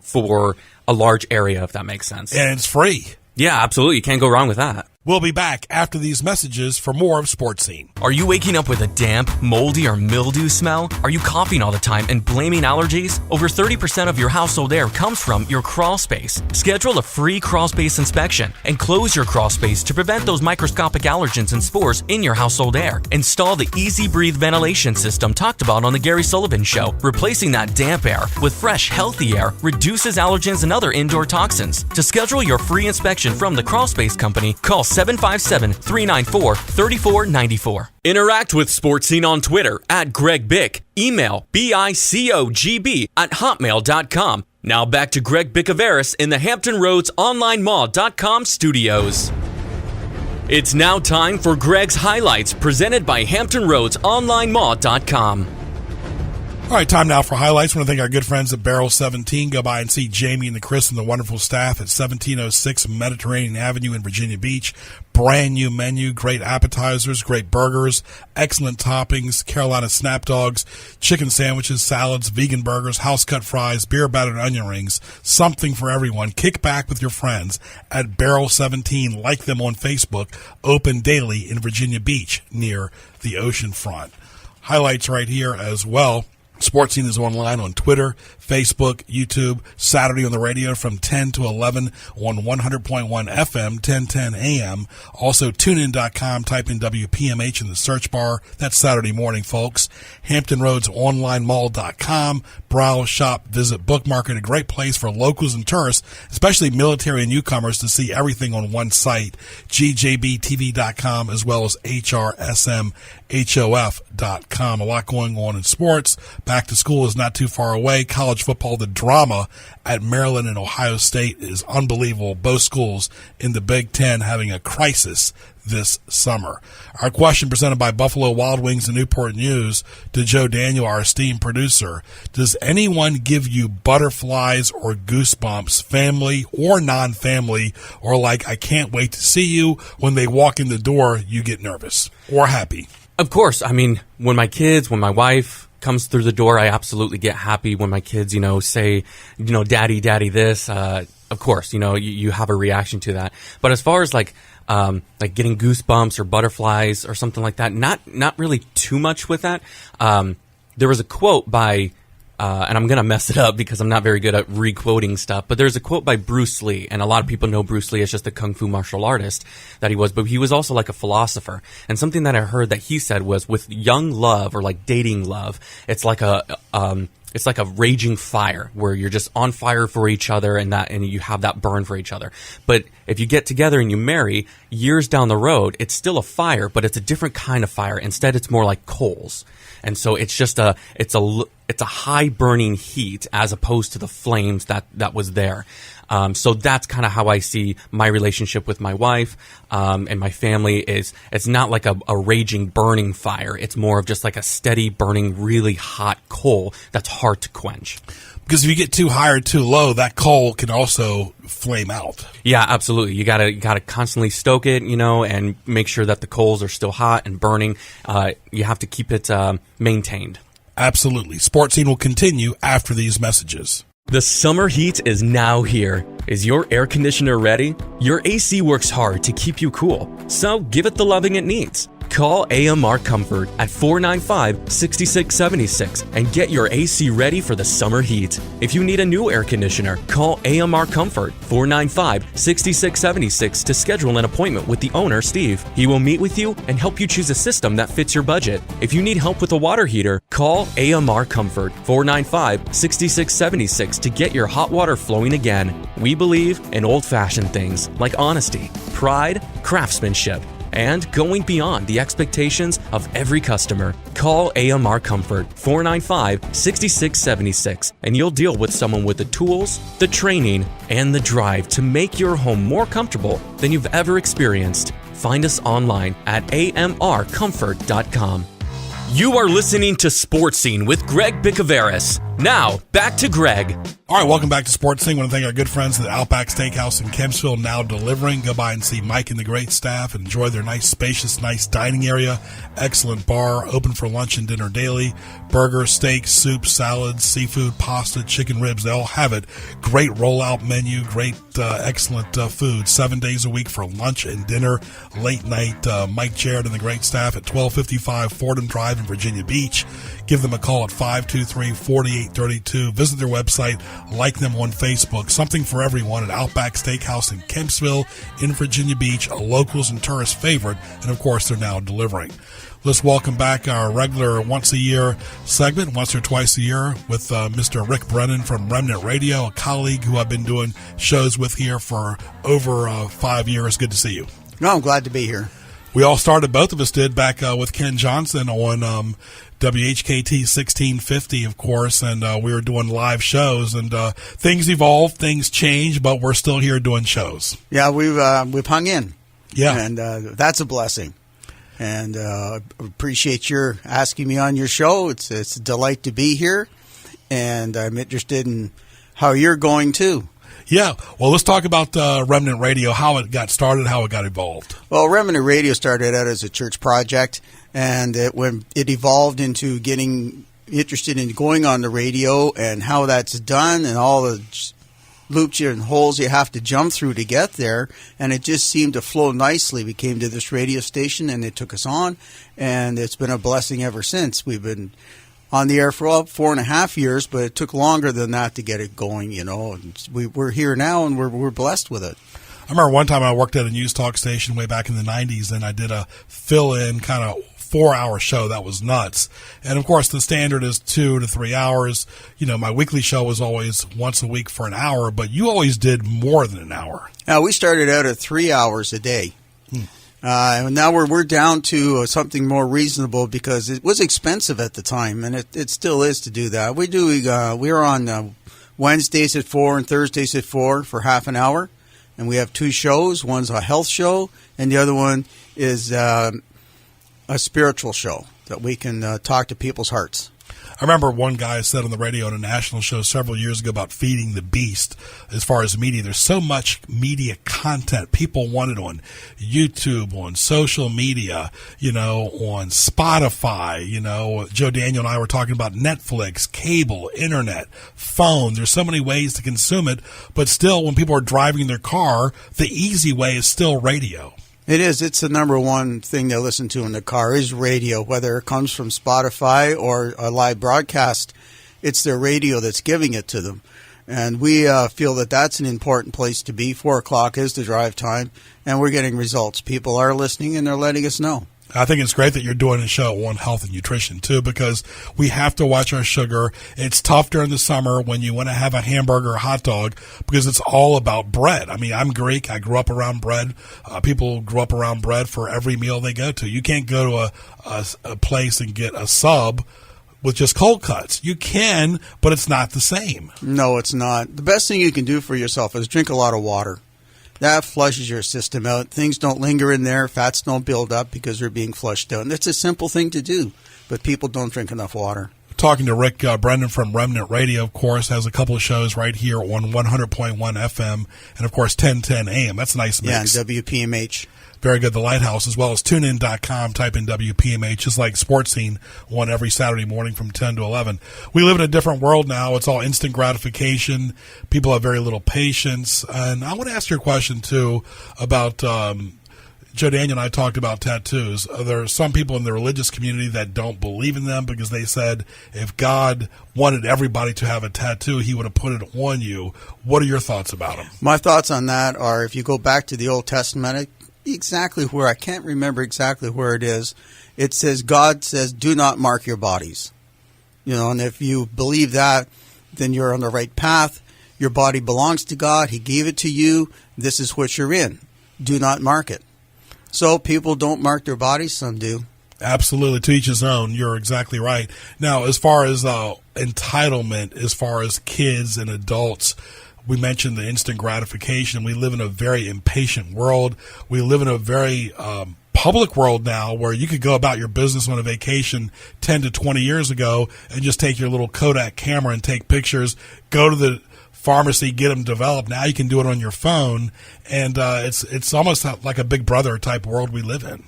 for a large area, if that makes sense. And it's free. Yeah, absolutely. You can't go wrong with that. We'll be back after these messages for more of Sports Scene. Are you waking up with a damp, moldy, or mildew smell? Are you coughing all the time and blaming allergies? Over 30% of your household air comes from your crawl space. Schedule a free crawl space inspection and close your crawl space to prevent those microscopic allergens and spores in your household air. Install the Easy Breathe ventilation system talked about on the Gary Sullivan Show. Replacing that damp air with fresh, healthy air reduces allergens and other indoor toxins. To schedule your free inspection from the Crawl Space Company, call 757-394-3494. Interact with Sports Scene on Twitter at Greg Bick. Email bicogb@hotmail.com. Now back to Greg Bicouvaris in the Hampton Roads OnlineMall.com studios. It's now time for Greg's Highlights, presented by Hampton Roads OnlineMall.com. All right, time now for highlights. I want to thank our good friends at Barrel 17. Go by and see Jamie and Chris and the wonderful staff at 1706 Mediterranean Avenue in Virginia Beach. Brand new menu, great appetizers, great burgers, excellent toppings, Carolina snap dogs, chicken sandwiches, salads, vegan burgers, house-cut fries, beer battered onion rings, something for everyone. Kick back with your friends at Barrel 17. Like them on Facebook. Open daily in Virginia Beach near the ocean front. Highlights right here as well. Sports Scene is online on Twitter, Facebook, YouTube, Saturday on the radio from 10 to 11 on 100.1 FM, 1010 AM. Also, tunein.com, type in WPMH in the search bar. That's Saturday morning, folks. Hampton Roads OnlineMall.com. Browse, shop, visit, bookmark. A great place for locals and tourists, especially military and newcomers, to see everything on one site. GJBTV.com as well as HRSMHOF.com. A lot going on in sports. Back to school is not too far away. College football, the drama at Maryland and Ohio State is unbelievable. Both schools in the Big Ten having a crisis this summer. Our question presented by Buffalo Wild Wings and Newport News to Joe Daniel, our esteemed producer. Does anyone give you butterflies or goosebumps, family or non-family, or like, I can't wait to see you? When they walk in the door, you get nervous or happy? Of course. I mean, when my wife comes through the door, I absolutely get happy. When my kids, say, daddy, this, of course, you have a reaction to that. But as far as like getting goosebumps or butterflies or something like that, not really too much with that. There was a quote by, and I'm going to mess it up because I'm not very good at re-quoting stuff, but there's a quote by Bruce Lee, and a lot of people know Bruce Lee as just a kung fu martial artist that he was, but he was also like a philosopher. And something that I heard that he said was, with young love or like dating love, it's like it's like a raging fire where you're just on fire for each other and you have that burn for each other. But if you get together and you marry, years down the road, it's still a fire, but it's a different kind of fire. Instead, it's more like coals. And so it's just it's a high burning heat as opposed to the flames that was there. So that's kind of how I see my relationship with my wife and my family. It's not like a raging burning fire. It's more of just like a steady burning, really hot coal that's hard to quench. Because if you get too high or too low, that coal can also flame out. Yeah, absolutely. You gotta constantly stoke it, and make sure that the coals are still hot and burning. You have to keep it maintained. Absolutely. Sports Scene will continue after these messages. The summer heat is now here. Is your air conditioner ready? Your AC works hard to keep you cool, so give it the loving it needs. Call AMR Comfort at 495-6676 and get your AC ready for the summer heat. If you need a new air conditioner, call AMR Comfort 495-6676 to schedule an appointment with the owner, Steve. He will meet with you and help you choose a system that fits your budget. If you need help with a water heater, call AMR Comfort 495-6676 to get your hot water flowing again. We believe in old-fashioned things like honesty, pride, craftsmanship, and going beyond the expectations of every customer. Call AMR Comfort 495-6676 and you'll deal with someone with the tools, the training, and the drive to make your home more comfortable than you've ever experienced. Find us online at amrcomfort.com. You are listening to Sports Scene with Greg Bicouvaris. Now, back to Greg. All right, welcome back to Sports Scene. I want to thank our good friends at Outback Steakhouse in Kempsville, now delivering. Go by and see Mike and the great staff and enjoy their nice, spacious, nice dining area. Excellent bar, open for lunch and dinner daily. Burgers, steaks, soups, salads, seafood, pasta, chicken ribs, they all have it. Great rollout menu, great, excellent food. 7 days a week for lunch and dinner. Late night, Mike Jarrett and the great staff at 1255 Fordham Drive in Virginia Beach. Give them a call at 523-4832. Visit their website. Like them on Facebook. Something for everyone at Outback Steakhouse in Kempsville in Virginia Beach, a locals and tourist favorite, and of course they're now delivering. Let's welcome back our regular once-a-year segment, once or twice a year, with Mr. Rick Brennan from Remnant Radio, a colleague who I've been doing shows with here for over 5 years. Good to see you. No, I'm glad to be here. We all started, both of us did, back with Ken Johnson on WHKT 1650, of course, and we were doing live shows, and things evolved, things changed, but we're still here doing shows. Yeah, we've hung in. Yeah. And that's a blessing. And appreciate your asking me on your show. It's a delight to be here, and I'm interested in how you're going, too. Yeah. Well, let's talk about Remnant Radio, how it got started, how it got evolved. Well, Remnant Radio started out as a church project, and when it evolved into getting interested in going on the radio and how that's done and all the loops and holes you have to jump through to get there, and it just seemed to flow nicely. We came to this radio station, and it took us on, and it's been a blessing ever since. We've been on the air for 4.5 years, but it took longer than that to get it going, And we're here now, and we're blessed with it. I remember one time I worked at a news talk station way back in the 90s, and I did a fill-in kind of 4-hour show. That was nuts. And, of course, the standard is 2 to 3 hours. My weekly show was always once a week for an hour, but you always did more than an hour. Now, we started out at 3 hours a day. And now we're down to something more reasonable because it was expensive at the time, and it still is to do that. We're on Wednesdays at 4 and Thursdays at 4 for half an hour, and we have 2 shows. One's a health show, and the other one is a spiritual show that we can talk to people's hearts. I remember one guy said on the radio on a national show several years ago about feeding the beast as far as media. There's so much media content. People want it on YouTube, on social media, on Spotify. Joe Daniel and I were talking about Netflix, cable, internet, phone. There's so many ways to consume it, but still when people are driving their car, the easy way is still radio. It is. It's the number one thing they listen to in the car is radio, whether it comes from Spotify or a live broadcast. It's their radio that's giving it to them. And we feel that that's an important place to be. 4 o'clock is the drive time, and we're getting results. People are listening, and they're letting us know. I think it's great that you're doing a show on health and nutrition, too, because we have to watch our sugar. It's tough during the summer when you want to have a hamburger or hot dog because it's all about bread. I mean, I'm Greek. I grew up around bread. People grew up around bread for every meal they go to. You can't go to a place and get a sub with just cold cuts. You can, but it's not the same. No, it's not. The best thing you can do for yourself is drink a lot of water. That flushes your system out. Things don't linger in there. Fats don't build up because they're being flushed out. And it's a simple thing to do, but people don't drink enough water. Talking to Rick Brennan from Remnant Radio, of course, has a couple of shows right here on 100.1 FM and, of course, 1010 AM. That's a nice mix. Yeah, and WPMH. Very good. The Lighthouse, as well as tunein.com. Type in WPMH, just like Sports Scene on every Saturday morning from 10 to 11. We live in a different world now. It's all instant gratification. People have very little patience. And I want to ask you a question, too, about Joe Daniel and I talked about tattoos. There are some people in the religious community that don't believe in them because they said if God wanted everybody to have a tattoo, he would have put it on you. What are your thoughts about them? My thoughts on that are if you go back to the Old Testament, exactly where, I can't remember exactly where it is, it says, God says, do not mark your bodies. You know, and if you believe that, then you're on the right path. Your body belongs to God. He gave it to you. This is what you're in. Do not mark it. So people don't mark their bodies, some do. Absolutely. To each his own. You're exactly right. Now, as far as entitlement, as far as kids and adults, we mentioned the instant gratification. We live in a very impatient world. We live in a very public world now where you could go about your business on a vacation 10 to 20 years ago and just take your little Kodak camera and take pictures, go to the pharmacy, get them developed. Now you can do it on your phone, and it's almost like a Big Brother type world we live in.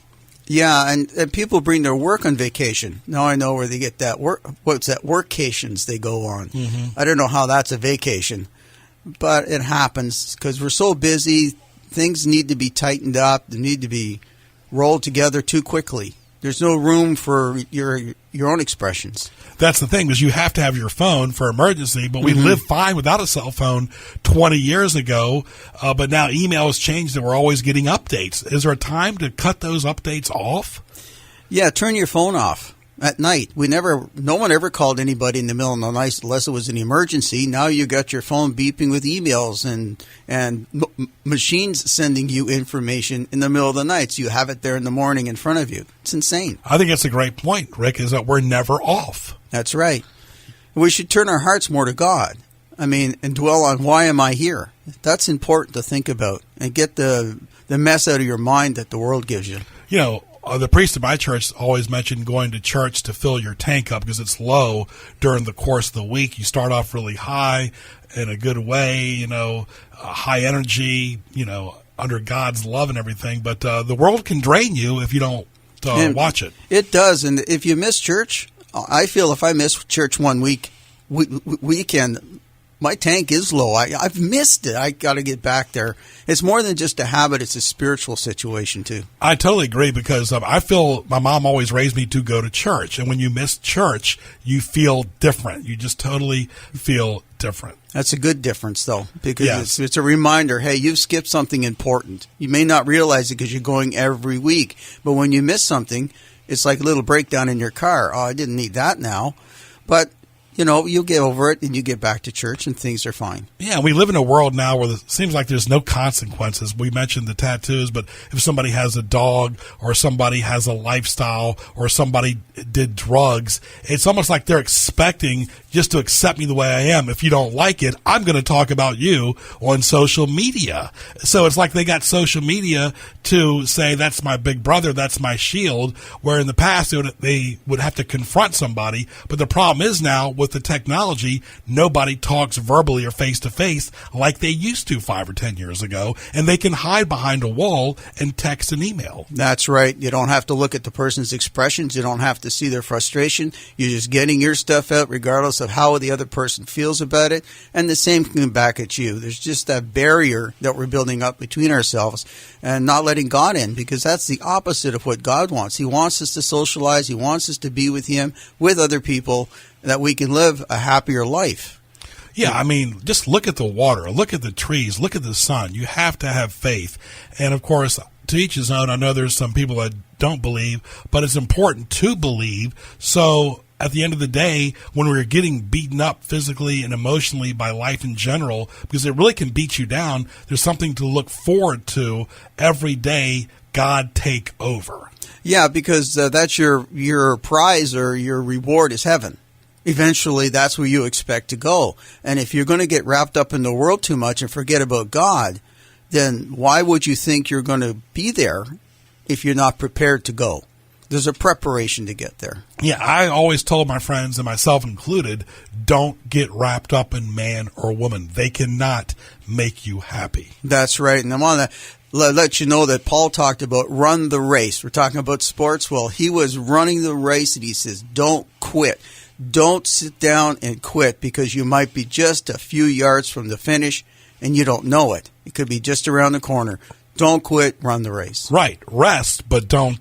Yeah, and people bring their work on vacation. Now I know where they get that work. What's that? Workcations they go on. Mm-hmm. I don't know how that's a vacation. But it happens because we're so busy. Things need to be tightened up. They need to be rolled together too quickly. There's no room for your own expressions. That's the thing, because you have to have your phone for emergency, but we lived fine without a cell phone 20 years ago, but now email has changed and we're always getting updates. Is there a time to cut those updates off? Yeah, turn your phone off. At night, no one ever called anybody in the middle of the night unless it was an emergency. Now you got your phone beeping with emails and machines sending you information in the middle of the night. So you have it there in the morning in front of you. It's insane. I think that's a great point, Rick, is that we're never off. That's right. We should turn our hearts more to God. I mean, and dwell on why am I here? That's important to think about and get the mess out of your mind that the world gives you. You know, the priest of my church always mentioned going to church to fill your tank up because it's low during the course of the week. You start off really high in a good way, high energy, under God's love and everything. But the world can drain you if you don't watch it. It does. And if you miss church, I feel if I miss church 1 weekend, my tank is low. I've missed it. I got to get back there. It's more than just a habit. It's a spiritual situation, too. I totally agree because I feel my mom always raised me to go to church. And when you miss church, you feel different. You just totally feel different. That's a good difference, though, because it's a reminder, hey, you've skipped something important. You may not realize it because you're going every week. But when you miss something, it's like a little breakdown in your car. Oh, I didn't need that now. But you'll get over it and you get back to church and things are fine. Yeah, we live in a world now where it seems like there's no consequences. We mentioned the tattoos, but if somebody has a dog or somebody has a lifestyle or somebody did drugs, it's almost like they're expecting just to accept me the way I am. If you don't like it, I'm going to talk about you on social media. So it's like they got social media to say, that's my big brother, that's my shield, where in the past they would have to confront somebody. But the problem is now with the technology, nobody talks verbally or face-to-face like they used to 5 or 10 years ago, and they can hide behind a wall and text and email. That's right. You don't have to look at the person's expressions. You don't have to see their frustration. You're just getting your stuff out regardless of how the other person feels about it, and the same can come back at you. There's just that barrier that we're building up between ourselves and not letting God in, because that's the opposite of what God wants. He wants us to socialize. He wants us to be with Him, with other people, that we can live a happier life. Yeah, I mean, just look at the water, look at the trees, look at the sun. You have to have faith. And, of course, to each his own. I know there's some people that don't believe, but it's important to believe. So at the end of the day, when we're getting beaten up physically and emotionally by life in general, because it really can beat you down, there's something to look forward to every day. God take over. Yeah, because that's your prize or your reward is heaven. Eventually, that's where you expect to go. And if you're going to get wrapped up in the world too much and forget about God, then why would you think you're going to be there if you're not prepared to go? There's a preparation to get there. Yeah, I always told my friends, and myself included, don't get wrapped up in man or woman. They cannot make you happy. That's right. And I want to let you know that Paul talked about run the race. We're talking about sports. Well, he was running the race, and he says, don't quit. Don't sit down and quit, because you might be just a few yards from the finish, and you don't know it. It could be just around the corner. Don't quit, run the race. Right. Rest, but don't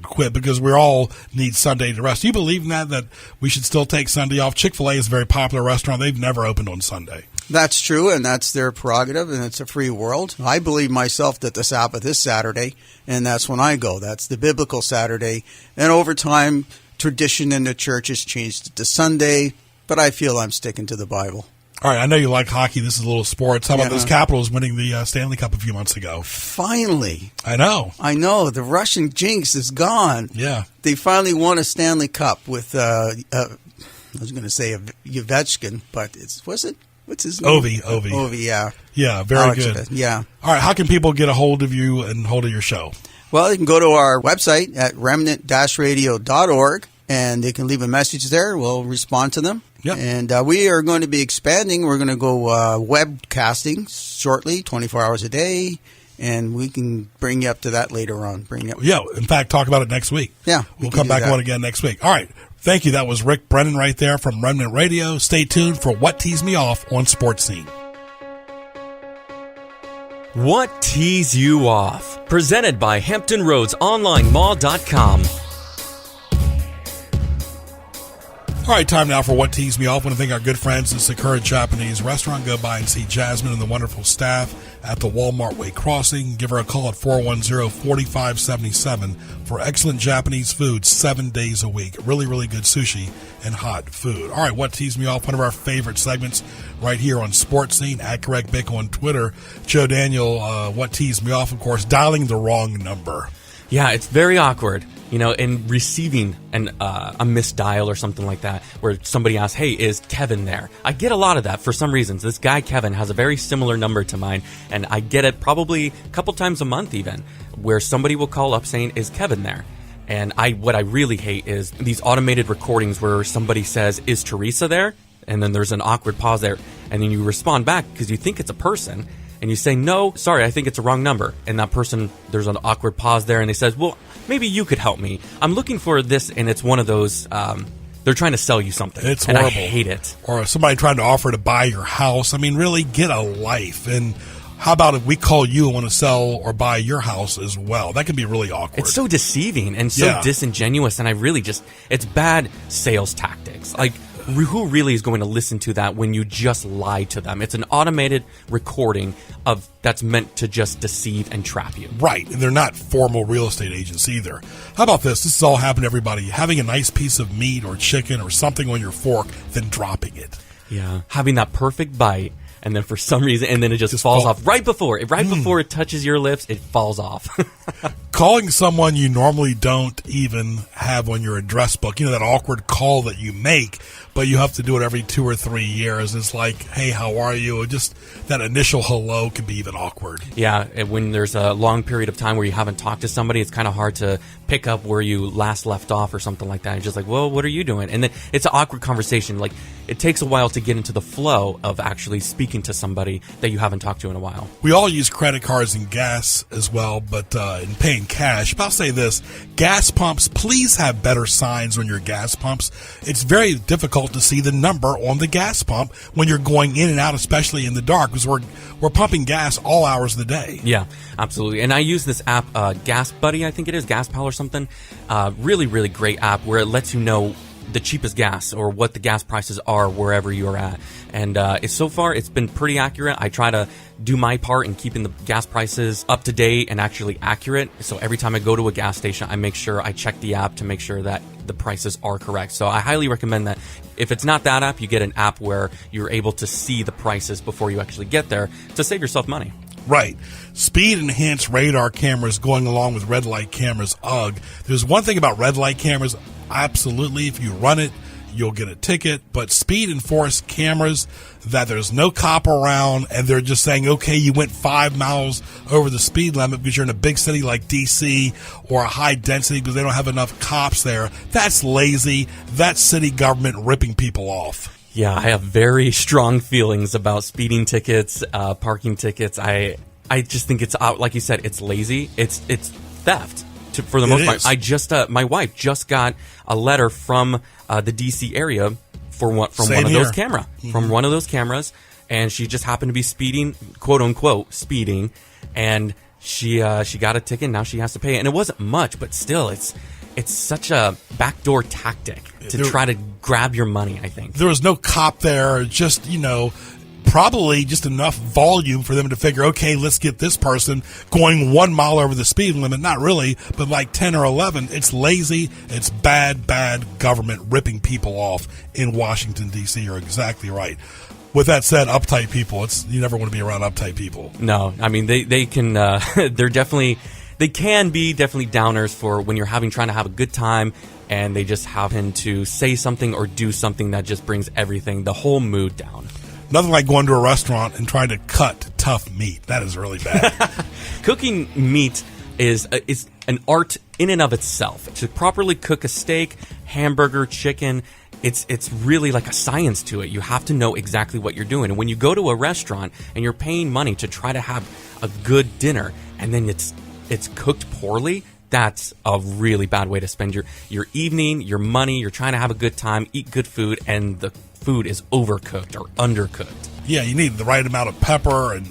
quit, because we all need Sunday to rest. Do you believe in that we should still take Sunday off? Chick-fil-A is a very popular restaurant. They've never opened on Sunday. That's true, and that's their prerogative, and it's a free world. I believe myself that the Sabbath is Saturday, and that's when I go. That's the biblical Saturday. And over time, tradition in the church has changed it to Sunday, but I feel I'm sticking to the Bible. All right, I know you like hockey. This is a little sports. How about those Capitals winning the Stanley Cup a few months ago? Finally. I know. The Russian jinx is gone. Yeah. They finally won a Stanley Cup with, I was going to say Ovechkin, but what's his name? Ovi, yeah. Yeah, very good. Yeah. All right, how can people get a hold of you and hold of your show? Well, you can go to our website at remnant-radio.org, and they can leave a message there. We'll respond to them. Yep. And we are going to be expanding. We're going to go webcasting shortly, 24 hours a day, and we can bring you up to that later on. Yeah, in fact, talk about it next week. Yeah. We'll come back on again next week. All right. Thank you. That was Rick Brennan right there from Remnant Radio. Stay tuned for What Tees Me Off on Sports Scene. What Tees You Off? Presented by HamptonRoadsOnlineMall.com. All right, time now for What Tees Me Off. I want to thank our good friends at Sakura Japanese Restaurant. Go by and see Jasmine and the wonderful staff at the Walmart Way Crossing. Give her a call at 410-4577 for excellent Japanese food 7 days a week. Really, really good sushi and hot food. All right, What Tees Me Off, one of our favorite segments right here on Sports Scene, at Kraig Bick on Twitter. Joe Daniel, What Tees Me Off, of course, dialing the wrong number. Yeah, it's very awkward, in receiving a missed dial or something like that, where somebody asks, hey, is Kevin there? I get a lot of that for some reasons. This guy, Kevin, has a very similar number to mine, and I get it probably a couple times a month even, where somebody will call up saying, is Kevin there? And what I really hate is these automated recordings where somebody says, is Teresa there? And then there's an awkward pause there, and then you respond back because you think it's a person, and you say, no, sorry, I think it's a wrong number. And that person, there's an awkward pause there, and they says, well, maybe you could help me. I'm looking for this, and it's one of those, they're trying to sell you something. It's and horrible. I hate it. Or somebody trying to offer to buy your house. I mean, really, get a life. And how about if we call you and want to sell or buy your house as well? That can be really awkward. It's so deceiving and so disingenuous, and I really it's bad sales tactics. Like, who really is going to listen to that when you just lie to them? It's an automated recording that's meant to just deceive and trap you. Right. And they're not formal real estate agents either. How about this? This has all happened to everybody. Having a nice piece of meat or chicken or something on your fork, then dropping it. Yeah. Having that perfect bite, and then for some reason, and then it just falls off right before it touches your lips, it falls off. Calling someone you normally don't even have on your address book, that awkward call that you make, but you have to do it every 2 or 3 years. It's like, hey, how are you? Just that initial hello can be even awkward. Yeah, and when there's a long period of time where you haven't talked to somebody, it's kind of hard to pick up where you last left off or something like that. It's just like, well, what are you doing? And then it's an awkward conversation. Like, it takes a while to get into the flow of actually speaking to somebody that you haven't talked to in a while. We all use credit cards and gas as well, but in paying cash, but I'll say this, gas pumps, please have better signs on your gas pumps. It's very difficult to see the number on the gas pump when you're going in and out, especially in the dark, because we're pumping gas all hours of the day. Yeah, absolutely. And I use this app, Gas Buddy, I think it is, Gas Pal or something. Really, really great app where it lets you know the cheapest gas or what the gas prices are wherever you're at. And so far, it's been pretty accurate. I try to do my part in keeping the gas prices up to date and actually accurate. So every time I go to a gas station, I make sure I check the app to make sure that the prices are correct. So I highly recommend that if it's not that app, you get an app where you're able to see the prices before you actually get there to save yourself money. Right. Speed-enhanced radar cameras going along with red light cameras, ugh. There's one thing about red light cameras, absolutely, if you run it, you'll get a ticket. But speed-enforced cameras that there's no cop around and they're just saying, okay, you went 5 miles over the speed limit because you're in a big city like D.C. or a high density because they don't have enough cops there. That's lazy. That's city government ripping people off. Yeah, I have very strong feelings about speeding tickets, parking tickets. I just think it's out, like you said, it's lazy. It's theft for the most part. I just my wife just got a letter from the DC area from one of those from one of those cameras, and she just happened to be speeding, quote unquote speeding, and she got a ticket. Now she has to pay, and it wasn't much, but still, it's such a backdoor tactic to try to grab your money, I think. There was no cop there, just, probably just enough volume for them to figure, okay, let's get this person going 1 mile over the speed limit. Not really, but like 10 or 11. It's lazy. It's bad government ripping people off in Washington, D.C. You're exactly right. With that said, uptight people, you never want to be around uptight people. No, I mean, they can, they're definitely... They can be definitely downers for when you're trying to have a good time and they just happen to say something or do something that just brings the whole mood down. Nothing like going to a restaurant and trying to cut tough meat. That is really bad. Cooking meat is an art in and of itself. To properly cook a steak, hamburger, chicken, it's really like a science to it. You have to know exactly what you're doing. And when you go to a restaurant and you're paying money to try to have a good dinner and then it's cooked poorly, that's a really bad way to spend your evening, your money. You're trying to have a good time, eat good food, and the food is overcooked or undercooked. Yeah, you need the right amount of pepper and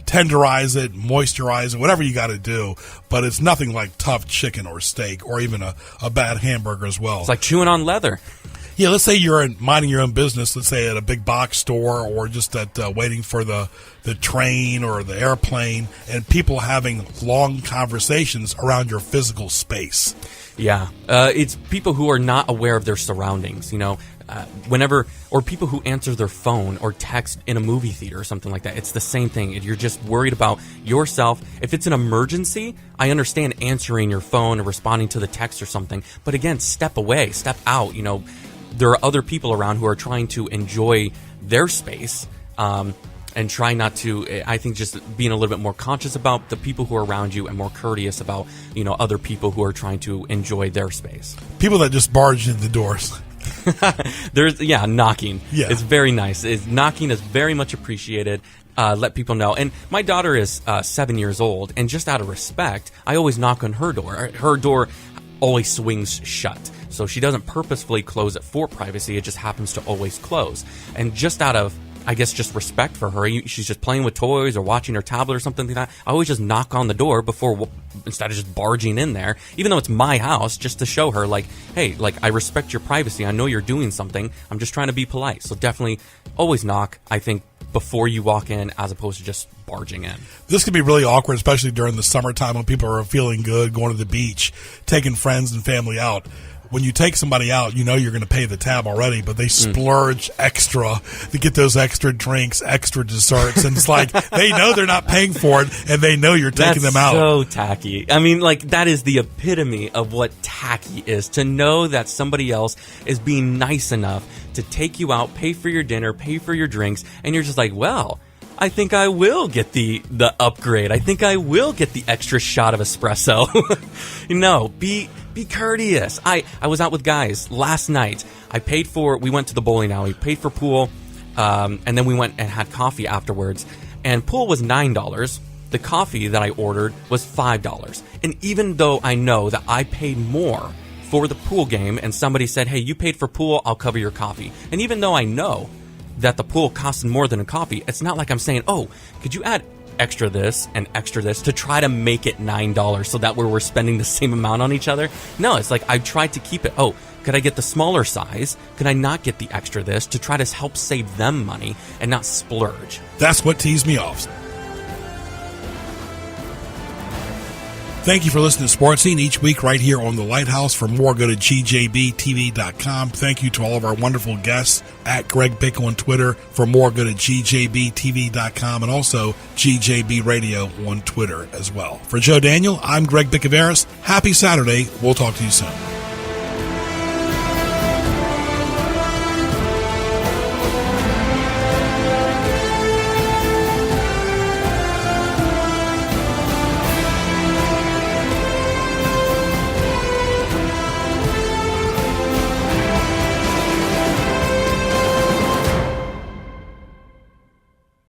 tenderize it, moisturize it, whatever you got to do. But it's nothing like tough chicken or steak or even a bad hamburger as well. It's like chewing on leather. Yeah, let's say you're minding your own business, let's say at a big box store or just at waiting for the train or the airplane, and people having long conversations around your physical space. Yeah, it's people who are not aware of their surroundings, or people who answer their phone or text in a movie theater or something like that. It's the same thing. You're just worried about yourself. If it's an emergency, I understand answering your phone or responding to the text or something. But again, step away, step out. There are other people around who are trying to enjoy their space and try not to, I think, just being a little bit more conscious about the people who are around you and more courteous about, other people who are trying to enjoy their space. People that just barge in the doors. Knocking. Yeah. It's very nice. Knocking is very much appreciated. Let people know. And my daughter is 7 years old, and just out of respect, I always knock on her door. Her door always swings shut. So she doesn't purposefully close it for privacy. It just happens to always close. And just out of, I guess, just respect for her, she's just playing with toys or watching her tablet or something like that, I always just knock on the door instead of just barging in there, even though it's my house, just to show her, like, hey, I respect your privacy. I know you're doing something. I'm just trying to be polite. So definitely always knock, I think, before you walk in as opposed to just barging in. This can be really awkward, especially during the summertime when people are feeling good, going to the beach, taking friends and family out. When you take somebody out, you're going to pay the tab already, but they splurge extra to get those extra drinks, extra desserts, and it's like they know they're not paying for it, and they know you're taking them out. That's so tacky. I mean, that is the epitome of what tacky is, to know that somebody else is being nice enough to take you out, pay for your dinner, pay for your drinks, and you're just like, well, I think I will get the upgrade. I think I will get the extra shot of espresso. Be courteous. I was out with guys last night. We went to the bowling alley, paid for pool, and then we went and had coffee afterwards. And pool was $9. The coffee that I ordered was $5. And even though I know that I paid more for the pool game and somebody said, hey, you paid for pool, I'll cover your coffee. And even though I know that the pool costs more than a coffee, it's not like I'm saying, oh, could you add extra this and extra this to try to make it $9 so that we're spending the same amount on each other. No, it's like I tried to keep it. Oh, Could I get the smaller size? Could I not get the extra this to try to help save them money and not splurge? That's what teased me off. Thank you for listening to Sports Scene each week right here on The Lighthouse. For more, go to gjbtv.com. Thank you to all of our wonderful guests at Greg Bickle on Twitter. For more, go to gjbtv.com and also GJB Radio on Twitter as well. For Joe Daniel, I'm Greg Bicouvaris. Happy Saturday. We'll talk to you soon.